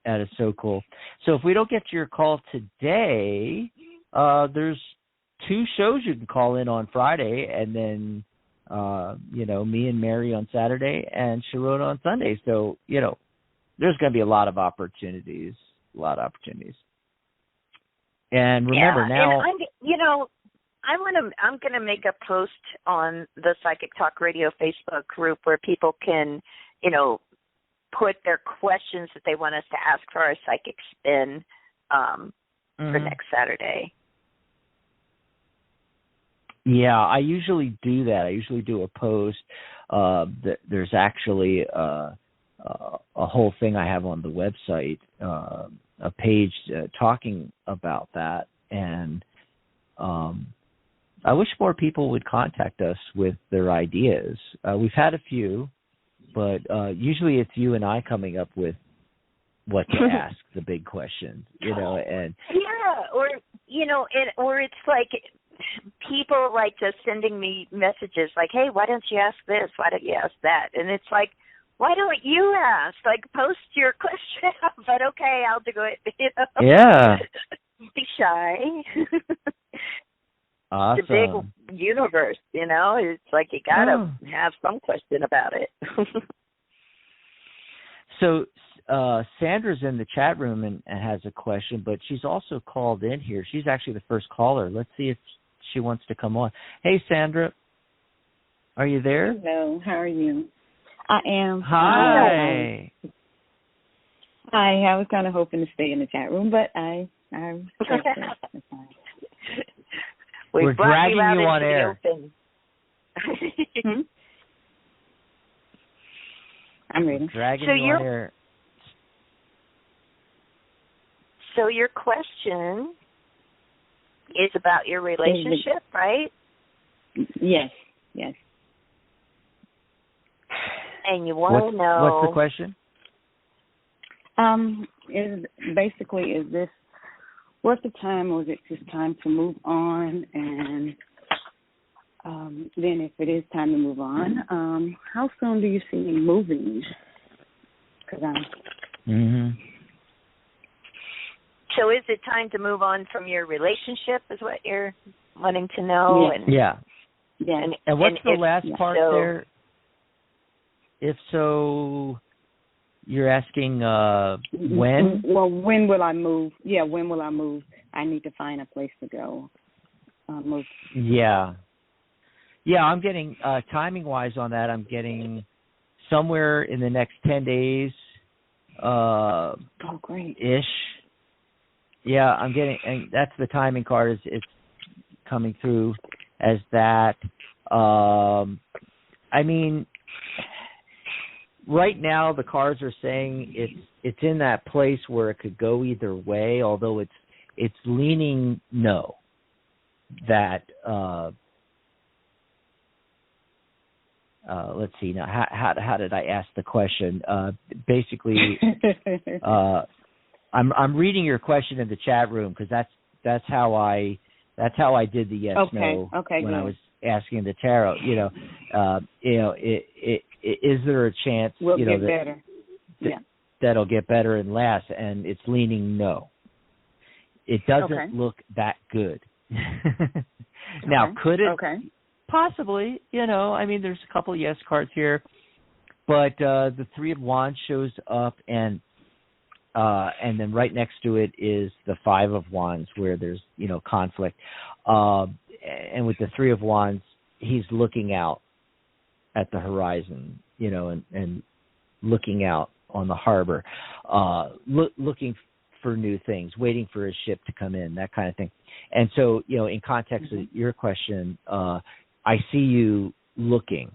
Speaker 2: That is so cool. So if we don't get to your call today, there's two shows you can call in on Friday, and then me and Mary on Saturday and Sharona on Sunday. So, there's going to be a lot of opportunities. And remember now,
Speaker 3: and I'm going to make a post on the Psychic Talk Radio Facebook group where people can, put their questions that they want us to ask for our Psychic Spin for next Saturday.
Speaker 2: Yeah, I usually do that. I usually do a post. There's actually a whole thing I have on the website, a page talking about that. And I wish more people would contact us with their ideas. We've had a few, but usually it's you and I coming up with what to ask, the big questions, and
Speaker 3: or it's like people like just sending me messages like, hey, why don't you ask this? Why don't you ask that? And it's like, why don't you ask? Like, post your question, but okay, I'll do it.
Speaker 2: Yeah.
Speaker 3: Be shy.
Speaker 2: Awesome.
Speaker 3: It's a big universe, It's like you gotta have some question about it.
Speaker 2: So Sandra's in the chat room and has a question, but she's also called in here. She's actually the first caller. Let's see if she wants to come on. Hey, Sandra, are you there?
Speaker 4: Hello, how are you? I am.
Speaker 2: Hi.
Speaker 4: Hi, I was kind of hoping to stay in the chat room, but I'm
Speaker 2: We're dragging you on air.
Speaker 4: I'm ready.
Speaker 2: Dragging you on air.
Speaker 3: So your question is about your relationship, right?
Speaker 4: Yes.
Speaker 3: And you want to know...
Speaker 2: What's the question?
Speaker 4: Is this worth the time, or is it just time to move on? And then if it is time to move on, how soon do you see me moving? Because
Speaker 3: So is it time to move on from your relationship is what you're wanting to know?
Speaker 2: Yeah. And what's the last part
Speaker 3: so,
Speaker 2: there? If so, you're asking when?
Speaker 4: Well, when will I move? Yeah, when will I move? I need to find a place to go. Move.
Speaker 2: Yeah, I'm getting, timing-wise on that, I'm getting somewhere in the next 10 days.
Speaker 4: Great.
Speaker 2: Ish. Yeah, I'm getting, and that's the timing card. It's coming through as that. I mean, right now the cards are saying it's in that place where it could go either way, although it's leaning no. That let's see now. How did I ask the question? Basically, I'm reading your question in the chat room because that's how I did the yes no when I was asking the tarot. Is there a chance
Speaker 4: get better?
Speaker 2: That'll get better and last? And it's leaning no. It doesn't look that good. Now, could it? Possibly. I mean, there's a couple of yes cards here, but the Three of Wands shows up, and then right next to it is the Five of Wands, where there's conflict. And with the Three of Wands, he's looking out at the horizon, and looking out on the harbor, looking for new things, waiting for his ship to come in, that kind of thing. And so, in context of your question, I see you looking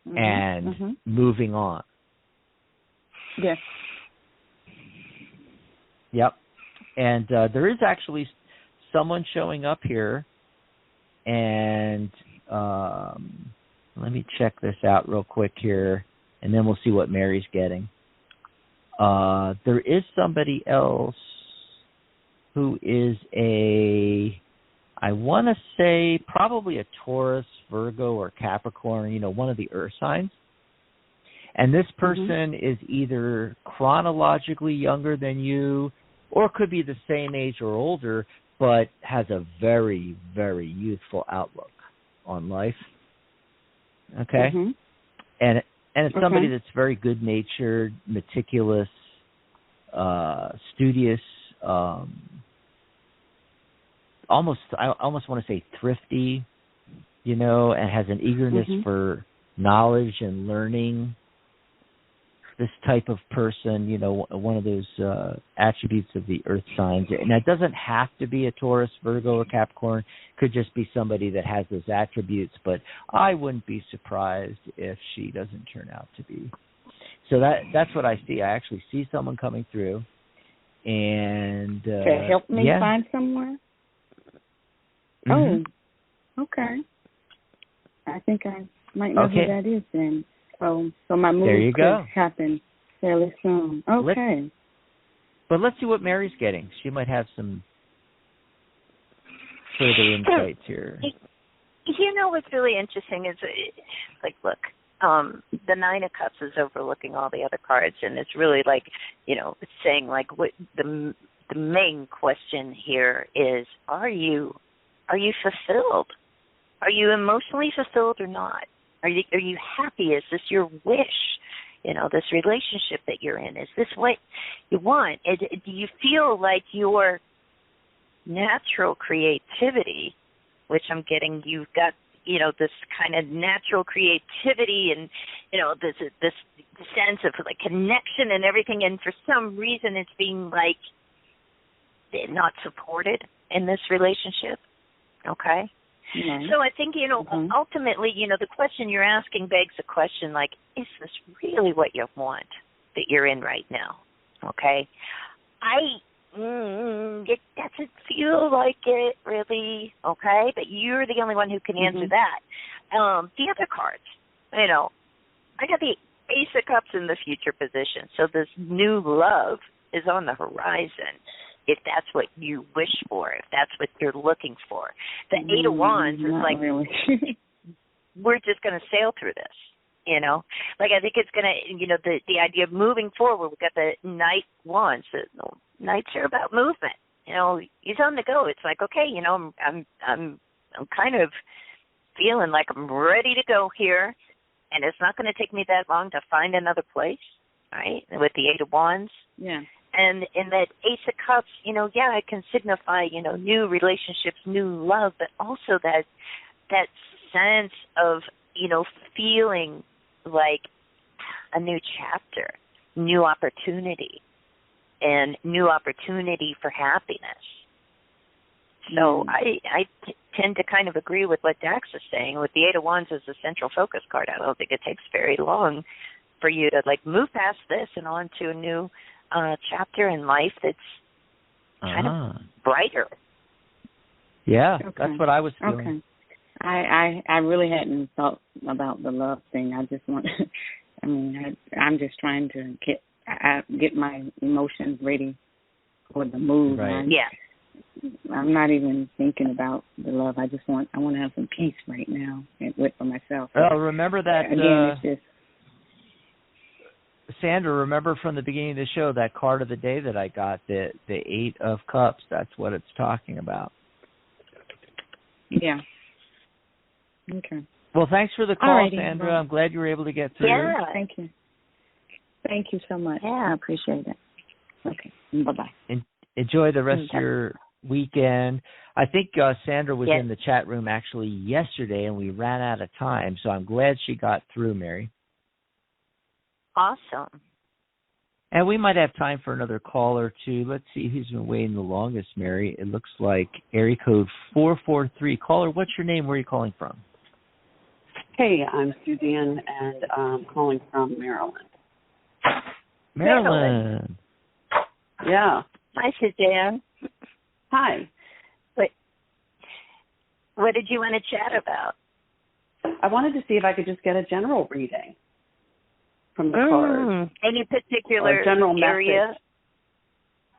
Speaker 2: and moving on.
Speaker 4: Yes.
Speaker 2: Yep. And there is actually someone showing up here, and let me check this out real quick here, and then we'll see what Mary's getting. There is somebody else who is I want to say probably a Taurus, Virgo, or Capricorn, one of the earth signs. And this person is either chronologically younger than you, or could be the same age or older, but has a very, very youthful outlook on life. Okay? And it's somebody that's very good-natured, meticulous, studious, I almost want to say thrifty, and has an eagerness for knowledge and learning. this type of person, one of those attributes of the earth signs. And it doesn't have to be a Taurus, Virgo, or Capricorn. It could just be somebody that has those attributes, but I wouldn't be surprised if she doesn't turn out to be. So that's what I see. I actually see someone coming through. And
Speaker 4: to help me find somewhere?
Speaker 2: Mm-hmm.
Speaker 4: Oh, okay. I think I might know who that is then. So my move could happen fairly soon. Okay.
Speaker 2: But let's see what Mary's getting. She might have some further insights here.
Speaker 3: What's really interesting is, look, the Nine of Cups is overlooking all the other cards, and it's really it's saying what the main question here is: Are you fulfilled? Are you emotionally fulfilled or not? Are you happy? Is this your wish? This relationship that you're in, is this what you want? Do you feel like your natural creativity, which I'm getting, you've got, this kind of natural creativity and, this sense of connection and everything, and for some reason it's being not supported in this relationship, okay? Mm-hmm. So I think, ultimately, the question you're asking begs the question, is this really what you want that you're in right now? Okay? It doesn't feel like it really, okay? But you're the only one who can answer that. The other cards, I got the Ace of Cups in the future position. So this new love is on the horizon. If that's what you wish for, if that's what you're looking for. The Eight of Wands is
Speaker 4: really.
Speaker 3: We're just going to sail through this, I think it's going to, the idea of moving forward, we've got the Knight Wands. Knights are about movement. He's on the go. It's okay, I'm kind of feeling like I'm ready to go here, and it's not going to take me that long to find another place, right, with the Eight of Wands.
Speaker 4: Yeah.
Speaker 3: And in that Ace of Cups, it can signify, new relationships, new love, but also that sense of, feeling like a new chapter, new opportunity, and new opportunity for happiness. So I tend to kind of agree with what Dax is saying. With the Eight of Wands as the central focus card, I don't think it takes very long for you to, move past this and on to a new chapter in life that's kind of brighter.
Speaker 2: Yeah, that's what I was feeling.
Speaker 4: Okay. I really hadn't thought about the love thing. I just want, I'm just trying to get my emotions ready for the move.
Speaker 2: Right.
Speaker 4: I'm not even thinking about the love. I want to have some peace right now for myself.
Speaker 2: Well, remember that.
Speaker 4: Again, it's just.
Speaker 2: Sandra, remember from the beginning of the show that card of the day that I got, the Eight of Cups. That's what it's talking about.
Speaker 4: Yeah. Okay.
Speaker 2: Well, thanks for the call, Sandra. I'm glad you were able to get through.
Speaker 3: Yeah.
Speaker 4: Thank you. Thank you so much.
Speaker 3: Yeah.
Speaker 4: I appreciate it. Okay. Bye-bye.
Speaker 2: Enjoy the rest of your weekend. I think Sandra was in the chat room actually yesterday, and we ran out of time, so I'm glad she got through, Mary.
Speaker 3: Awesome.
Speaker 2: And we might have time for another call or two. Let's see who's been waiting the longest, Mary. It looks like area code 443. Caller, what's your name? Where are you calling from?
Speaker 5: Hey, I'm Suzanne, and I'm calling from Maryland.
Speaker 2: Maryland.
Speaker 5: Yeah.
Speaker 3: Hi, Suzanne.
Speaker 5: Hi.
Speaker 3: What did you want to chat about?
Speaker 5: I wanted to see if I could just get a general reading from the card.
Speaker 3: Any particular
Speaker 5: general
Speaker 3: area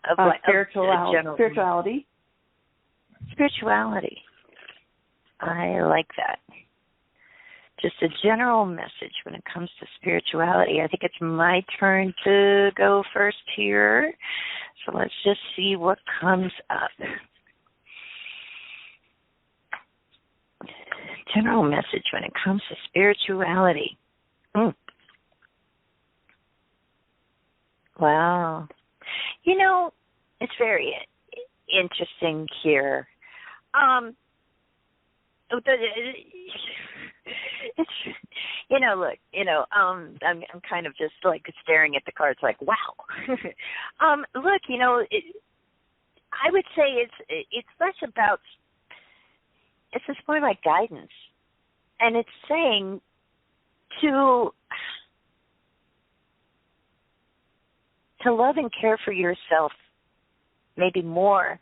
Speaker 5: of spirituality?
Speaker 3: Spirituality. I like that. Just a general message when it comes to spirituality. I think it's my turn to go first here. So let's just see what comes up. General message when it comes to spirituality. Wow. It's very interesting here. Look, I'm kind of just like staring at the cards like, wow. Look, I would say it's less about, it's just more like guidance. And it's saying to love and care for yourself maybe more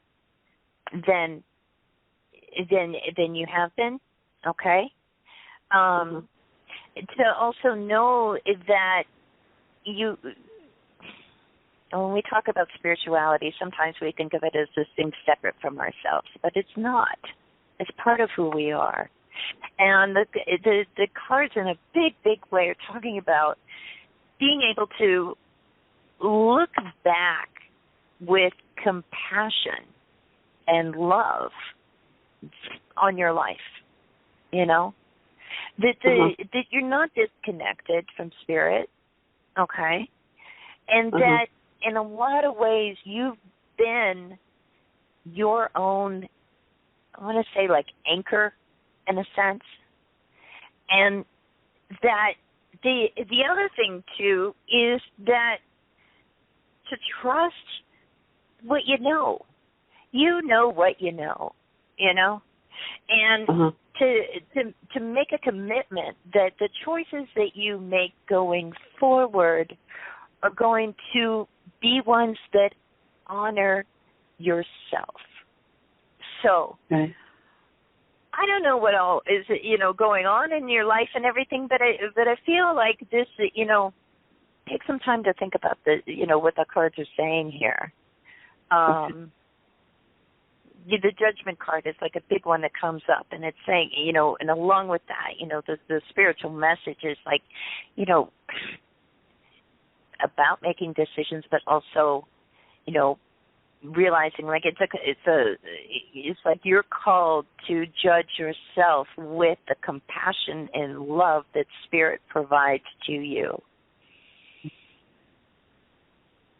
Speaker 3: than you have been, okay? To also know that when we talk about spirituality, sometimes we think of it as this thing separate from ourselves, but it's not. It's part of who we are. And the cards in a big, big way are talking about being able to look back with compassion and love on your life, that you're not disconnected from spirit, okay, and that in a lot of ways you've been your own, I want to say like anchor in a sense, and that the other thing too is that to trust what you know what you know, and to make a commitment that the choices that you make going forward are going to be ones that honor yourself. So, I don't know what all is, going on in your life and everything, but I feel like this, take some time to think about what the cards are saying here. The Judgment card is like a big one that comes up, and it's saying, and along with that, the spiritual message is like, about making decisions, but also, realizing like it's like you're called to judge yourself with the compassion and love that Spirit provides to you.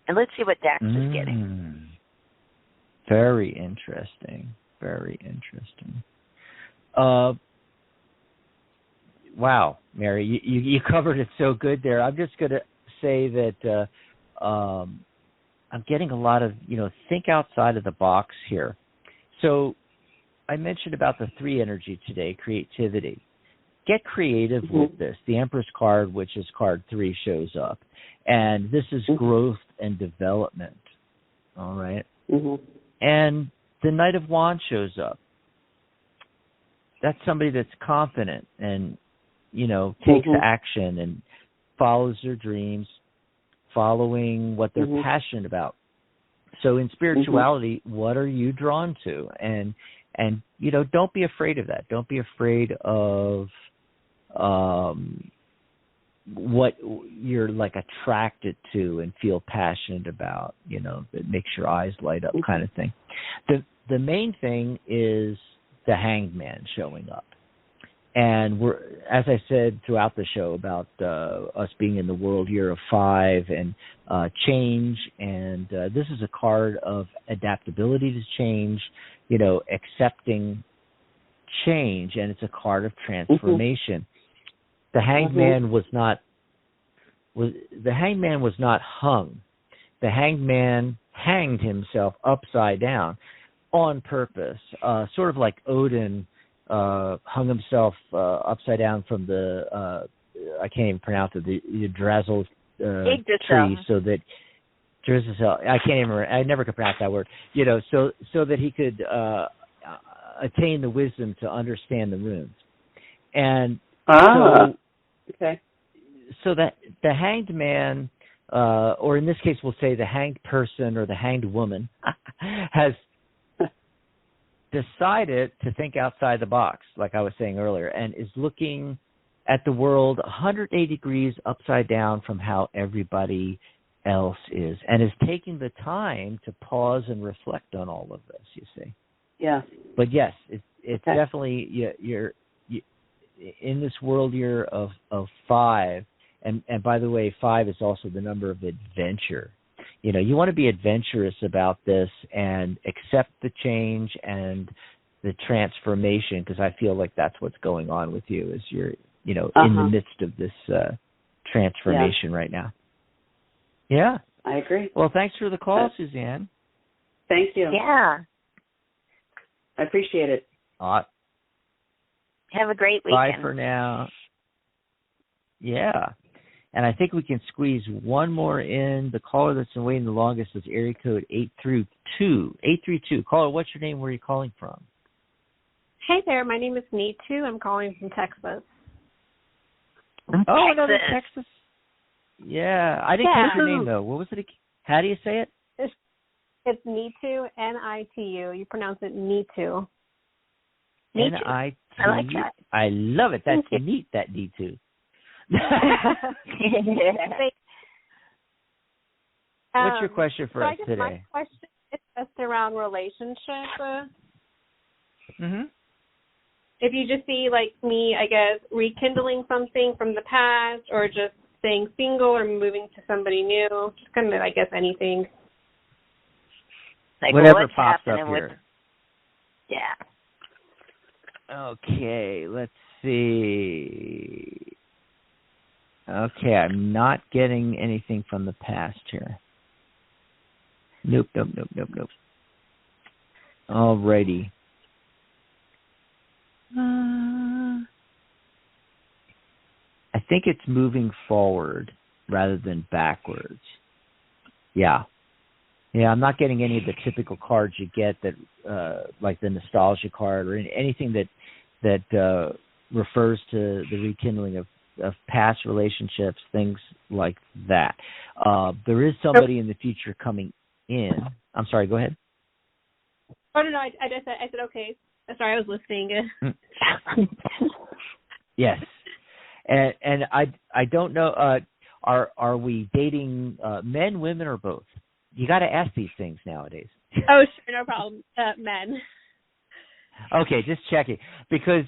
Speaker 3: And let's see what Dax is getting.
Speaker 2: Very interesting. Very interesting. Wow, Mary, you covered it so good there. I'm just going to say that I'm getting a lot of, think outside of the box here. So I mentioned about the 3 energy today, creativity. Get creative with this. The Empress card, which is card 3, shows up. And this is growth and development. All right? And the Knight of Wands shows up. That's somebody that's confident and, takes action and follows their dreams, following what they're passionate about. So in spirituality, what are you drawn to? And don't be afraid of that. Don't be afraid of what you're like attracted to and feel passionate about, that makes your eyes light up kind of thing. The main thing is the Hanged Man showing up. And we're, as I said throughout the show about us being in the world year of 5 and change, and this is a card of adaptability to change, accepting change, and it's a card of transformation. The Hanged Man was not hung. The Hanged Man hanged himself upside down on purpose, sort of like Odin hung himself upside down from the I can't even pronounce it, the Drazel tree, so that I never could pronounce that word. So that he could attain the wisdom to understand the runes. And so that the Hanged Man, or in this case we'll say the hanged person or the hanged woman, has decided to think outside the box, like I was saying earlier, and is looking at the world 180 degrees upside down from how everybody else is, and is taking the time to pause and reflect on all of this, you see.
Speaker 5: Yeah.
Speaker 2: But yes, it's definitely, you're in this world year of 5, and by the way, 5 is also the number of adventure. You want to be adventurous about this and accept the change and the transformation, because I feel like that's what's going on with you, is in the midst of this transformation right now. Yeah.
Speaker 5: I agree.
Speaker 2: Well, thanks for the call, Suzanne.
Speaker 5: Thank you.
Speaker 3: Yeah.
Speaker 5: I appreciate it.
Speaker 3: Have a great weekend.
Speaker 2: Bye for now. Yeah. And I think we can squeeze one more in. The caller that's been waiting the longest is area code 832. Caller, what's your name? Where are you calling from?
Speaker 6: Hey there. My name is Nitu. I'm calling from Texas.
Speaker 2: Oh, another Texas. Yeah. I didn't catch your name, though. What was it? How do you say it?
Speaker 6: It's Nitu, Nitu. You pronounce it Nitu.
Speaker 2: Nitu.
Speaker 3: I like that.
Speaker 2: I love it. That's neat, that Nitu. What's your question for us today?
Speaker 6: My question is just around relationship. If you just see, like me, I guess, rekindling something from the past, or just staying single or moving to somebody new, just kind of, I guess, anything.
Speaker 3: Like
Speaker 2: whatever pops up here.
Speaker 3: Yeah.
Speaker 2: Okay, let's see. Okay, I'm not getting anything from the past here. Nope. Alrighty. I think it's moving forward rather than backwards. Yeah, I'm not getting any of the typical cards you get that, like the nostalgia card or anything that refers to the rekindling of past relationships, things like that. There is somebody in the future coming in. I'm sorry, go ahead.
Speaker 6: Oh, no, I said okay. Sorry, I was listening.
Speaker 2: Yes. And I don't know, are we dating men, women, or both? You got to ask these things nowadays.
Speaker 6: Oh, sure, no problem. Men.
Speaker 2: Okay, just checking, because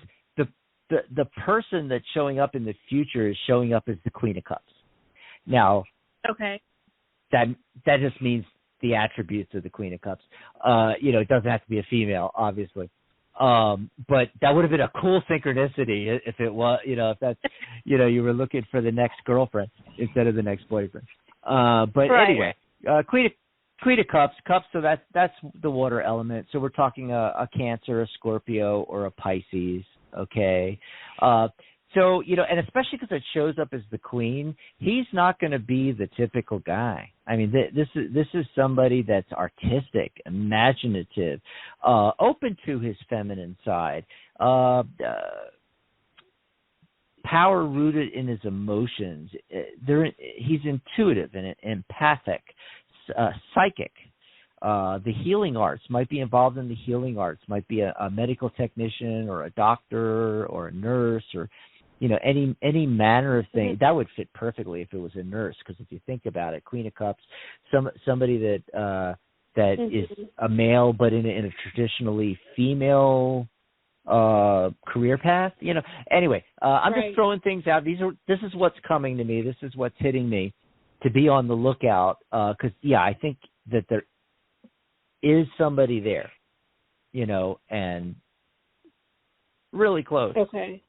Speaker 2: the person that's showing up in the future is showing up as the Queen of Cups. Now,
Speaker 6: okay,
Speaker 2: that just means the attributes of the Queen of Cups. It doesn't have to be a female, obviously. But that would have been a cool synchronicity if it was, if that's, you were looking for the next girlfriend instead of the next boyfriend. But right. Anyway, Queen of Cups, so that's the water element. So we're talking a Cancer, a Scorpio, or a Pisces. Okay. So, and especially because it shows up as the queen, he's not going to be the typical guy. I mean, this is somebody that's artistic, imaginative, open to his feminine side, power rooted in his emotions. He's intuitive and empathic, psychic. The healing arts, might be involved in the healing arts, might be a medical technician or a doctor or a nurse or any manner of thing. That would fit perfectly if it was a nurse, because if you think about it, Queen of Cups, somebody that is a male but in a traditionally female career path. Anyway, I'm just throwing things out. This is what's coming to me. This is what's hitting me, to be on the lookout, because I think that there is somebody there, and really close.
Speaker 6: Okay.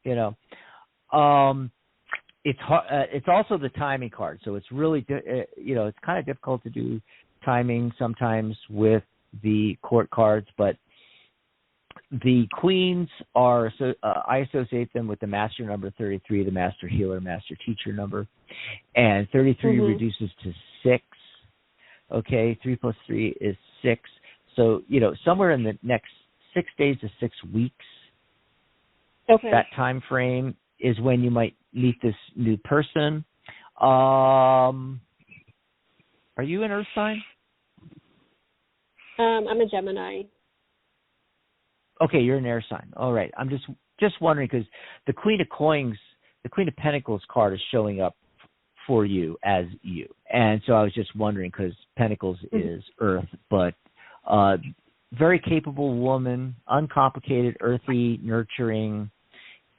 Speaker 2: It's also the timing card, so it's really it's kind of difficult to do timing sometimes with the court cards, but the queens are I associate them with the master number 33, the master healer, master teacher number, and 33 reduces to 6. Okay, 3 plus 3 is 6. So somewhere in the next 6 days to 6 weeks, that time frame is when you might meet this new person. Are you an Earth sign?
Speaker 6: I'm a Gemini.
Speaker 2: Okay, you're an air sign. All right. I'm just wondering, because the Queen of Coins, the Queen of Pentacles card is showing up for you as you. And so I was just wondering, because Pentacles is Earth, but very capable woman, uncomplicated, earthy, nurturing,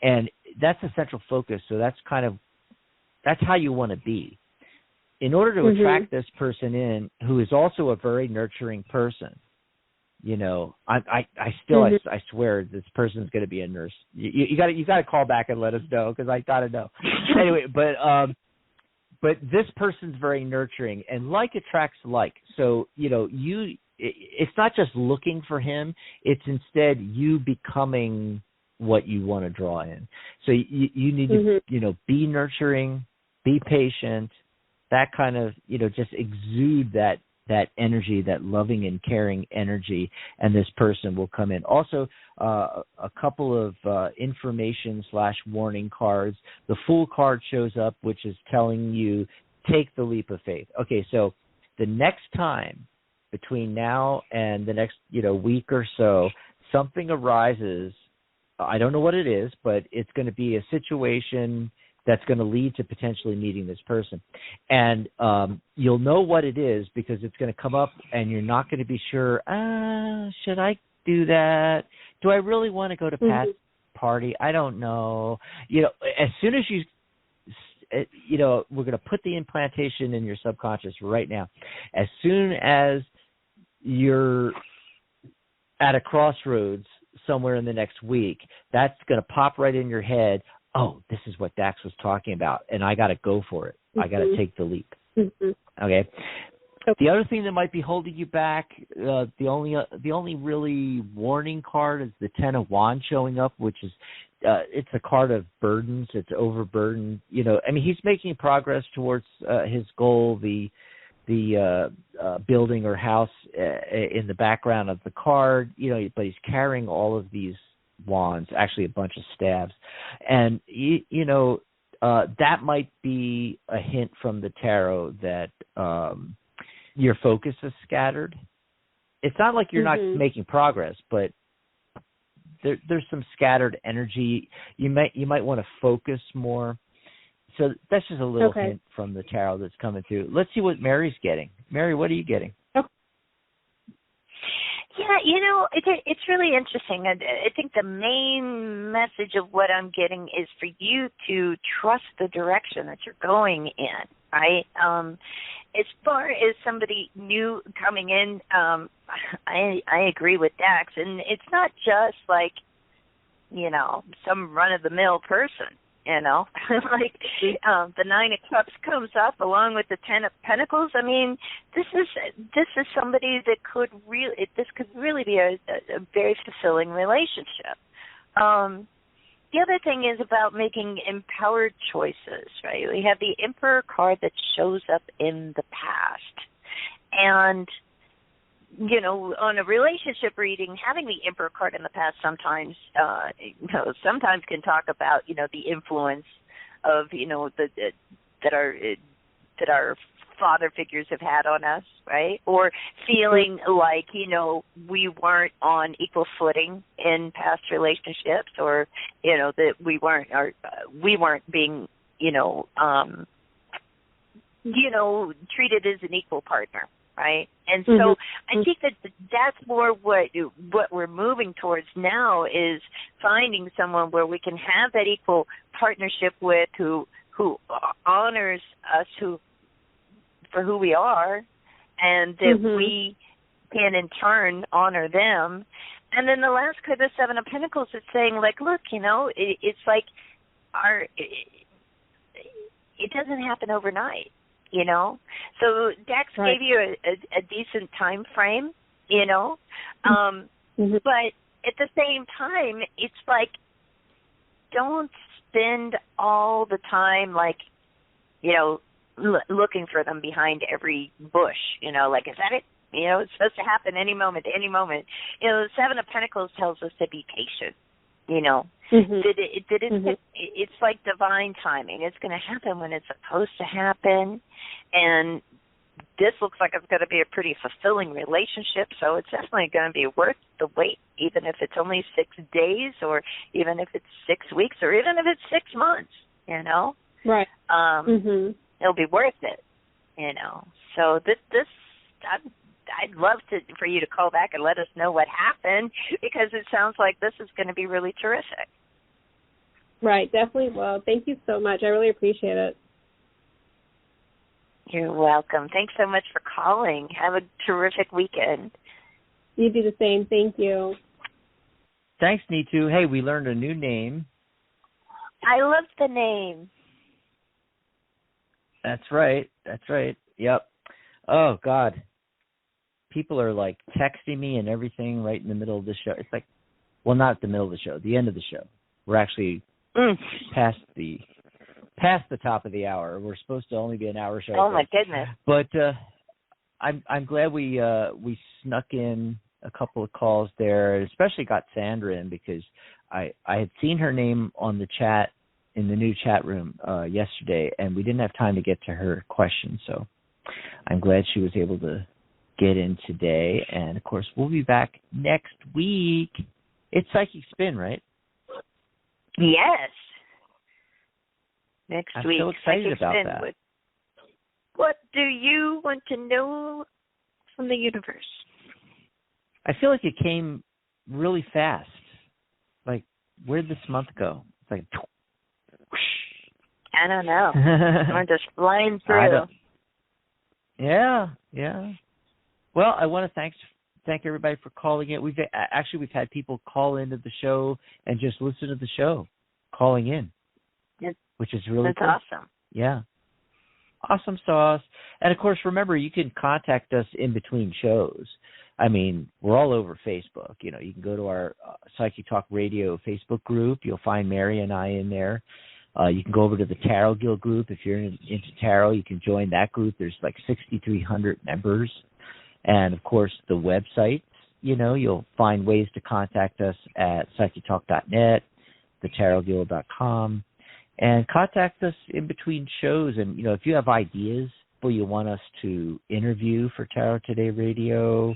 Speaker 2: and that's the central focus. So that's how you want to be. In order to attract this person in, who is also a very nurturing person, I still I swear this person's going to be a nurse. You got to call back and let us know, because I got to know. Anyway, but this person's very nurturing, and like attracts like. So it's not just looking for him; it's instead you becoming what you want to draw in. So you need to be nurturing, be patient, that kind of just exude that energy, that loving and caring energy, and this person will come in. Also, a couple of information/warning cards. The Fool card shows up, which is telling you take the leap of faith. Okay, so the next time between now and the next week or so, something arises. I don't know what it is, but it's going to be a situation that's going to lead to potentially meeting this person. And you'll know what it is because it's going to come up, and you're not going to be sure, should I do that? Do I really want to go to Pat's party? I don't know. As soon as we're going to put the implantation in your subconscious right now. As soon as you're at a crossroads somewhere in the next week, that's going to pop right in your head. Oh, this is what Dax was talking about, and I got to go for it. I got to take the leap. Okay. The other thing that might be holding you back, the only really warning card is the Ten of Wands showing up, which is it's a card of burdens. It's overburdened. He's making progress towards his goal, the building or house in the background of the card. But he's carrying all of these wands, actually a bunch of staves, and that might be a hint from the tarot that your focus is scattered. It's not like you're not making progress, but there's some scattered energy. You might want to focus more. So that's just a little hint from the tarot that's coming through. Let's see what Mary's getting. Mary, what are you getting?
Speaker 3: Yeah, it's really interesting. I think the main message of what I'm getting is for you to trust the direction that you're going in, right? As far as somebody new coming in, I agree with Dax. And it's not just like, some run-of-the-mill person. Like the Nine of Cups comes up along with the Ten of Pentacles. This is somebody that could really be a very fulfilling relationship. The other thing is about making empowered choices, right? We have the Emperor card that shows up in the past, and on a relationship reading, having the Emperor card in the past sometimes can talk about, the influence of, that our father figures have had on us, right? Or feeling like, we weren't on equal footing in past relationships, or, that we weren't being, treated as an equal partner. Right, and so I think that's more what we're moving towards now, is finding someone where we can have that equal partnership with, who honors us for who we are, and that we can in turn honor them. And then the last card, the Seven of Pentacles, is saying, like, look, it's like it doesn't happen overnight. So Dax gave you a decent time frame, but at the same time, it's like, don't spend all the time, like, looking for them behind every bush, like, is that it? It's supposed to happen any moment, to any moment. The Seven of Pentacles tells us to be patient, it's like divine timing. It's going to happen when it's supposed to happen, and this looks like it's going to be a pretty fulfilling relationship, so it's definitely going to be worth the wait, even if it's only 6 days, or even if it's 6 weeks, or even if it's 6 months,
Speaker 6: Right.
Speaker 3: It'll be worth it, So I'd love for you to call back and let us know what happened, because it sounds like this is going to be really terrific.
Speaker 6: Right, definitely will. Thank you so much. I really appreciate it.
Speaker 3: You're welcome. Thanks so much for calling. Have a terrific weekend.
Speaker 6: You do the same. Thank you.
Speaker 2: Thanks, Neetu. Hey, we learned a new name.
Speaker 3: I love the name.
Speaker 2: That's right. Yep. Oh, God. People are, like, texting me and everything right in the middle of the show. It's like, well, not the middle of the show, the end of the show. We're actually past the top of the hour. We're supposed to only be an hour show.
Speaker 3: Oh, my goodness.
Speaker 2: But I'm glad we snuck in a couple of calls there, and especially got Sandra in because I had seen her name on the chat in the new chat room yesterday, and we didn't have time to get to her question. So I'm glad she was able to get in today. And, of course, we'll be back next week. It's Psychic Spin, right?
Speaker 3: Yes. Next week.
Speaker 2: I'm so excited about
Speaker 3: Spin.
Speaker 2: that.
Speaker 3: What do you want to know from the universe?
Speaker 2: I feel like it came really fast. Like, where'd this month go? It's like, whoosh.
Speaker 3: I don't know. I'm just flying through.
Speaker 2: Yeah. Well, I want to thank everybody for calling in. We've had people call into the show and just listen to the show, calling in, which is really cool.
Speaker 3: That's awesome.
Speaker 2: Yeah. Awesome sauce. And, of course, remember, you can contact us in between shows. I mean, we're all over Facebook. You know, you can go to our Psychic Talk Radio Facebook group. You'll find Mary and I in there. You can go over to the Tarot Guild group. If you're into tarot, you can join that group. There's like 6,300 members. And, of course, the website, you know, you'll find ways to contact us at psychictalk.net, thetarotguild.com, and contact us in between shows. And, you know, if you have ideas people you want us to interview for Tarot Today Radio,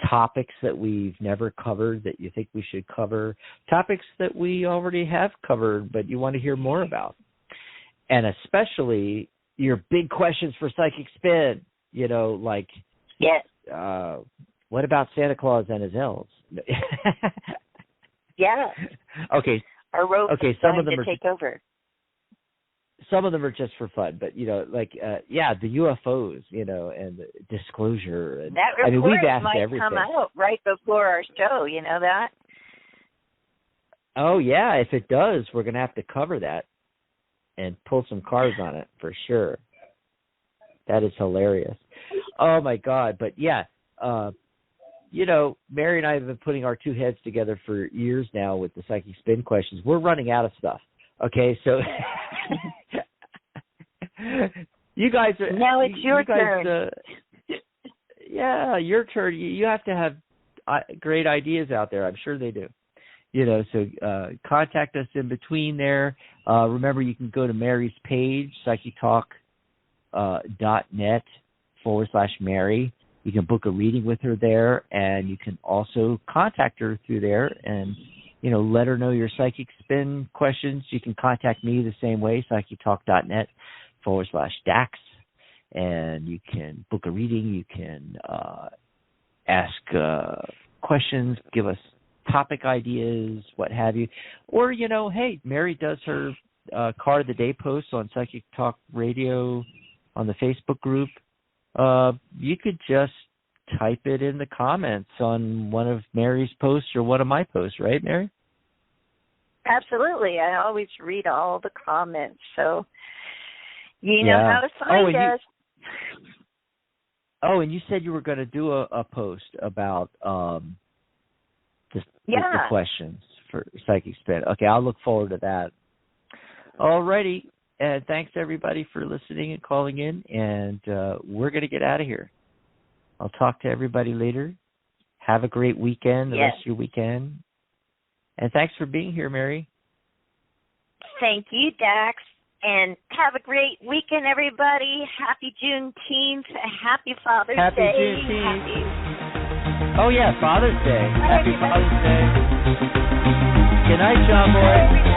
Speaker 2: topics that we've never covered that you think we should cover, topics that we already have covered but you want to hear more about, and especially your big questions for Psychic Spin, you know, like,
Speaker 3: yes.
Speaker 2: What about Santa Claus and his elves?
Speaker 3: Yeah.
Speaker 2: Okay.
Speaker 3: Our rope is
Speaker 2: some of them
Speaker 3: to take over.
Speaker 2: Some of them are just for fun, but, you know, like, the UFOs, you know, and the disclosure. And,
Speaker 3: that report
Speaker 2: we've asked
Speaker 3: might
Speaker 2: everything.
Speaker 3: come out right before our show, you know that?
Speaker 2: Oh, yeah, if it does, we're going to have to cover that and pull some cards on it for sure. That is hilarious. Oh, my God. But, yeah, you know, Mary and I have been putting our two heads together for years now with the Psychic Spin questions. We're running out of stuff. Okay, so you guys are...
Speaker 3: Now it's your turn.
Speaker 2: Yeah, your turn. You have to have great ideas out there. I'm sure they do. You know, so contact us in between there. Remember, you can go to Mary's page, psychictalk.net/Mary. You can book a reading with her there, and you can also contact her through there and, you know, let her know your Psychic Spin questions. You can contact me the same way, psychictalk.net/Dax, and you can book a reading. You can ask questions, give us topic ideas, what have you. Or, you know, hey, Mary does her card of the day posts on Psychic Talk Radio on the Facebook group. You could just type it in the comments on one of Mary's posts or one of my posts, right, Mary?
Speaker 3: Absolutely. I always read all the comments, so you know how to find us. And you said you were going to do a post about the questions for Psychic Spin. Okay, I'll look forward to that. All righty. And thanks, everybody, for listening and calling in. And we're going to get out of here. I'll talk to everybody later. Have a great weekend, the rest of your weekend. And thanks for being here, Mary. Thank you, Dax. And have a great weekend, everybody. Happy Juneteenth. Happy Father's Day.
Speaker 2: Happy Juneteenth. Oh, yeah, Father's Day. Happy Father's Day. Good night, John Boy.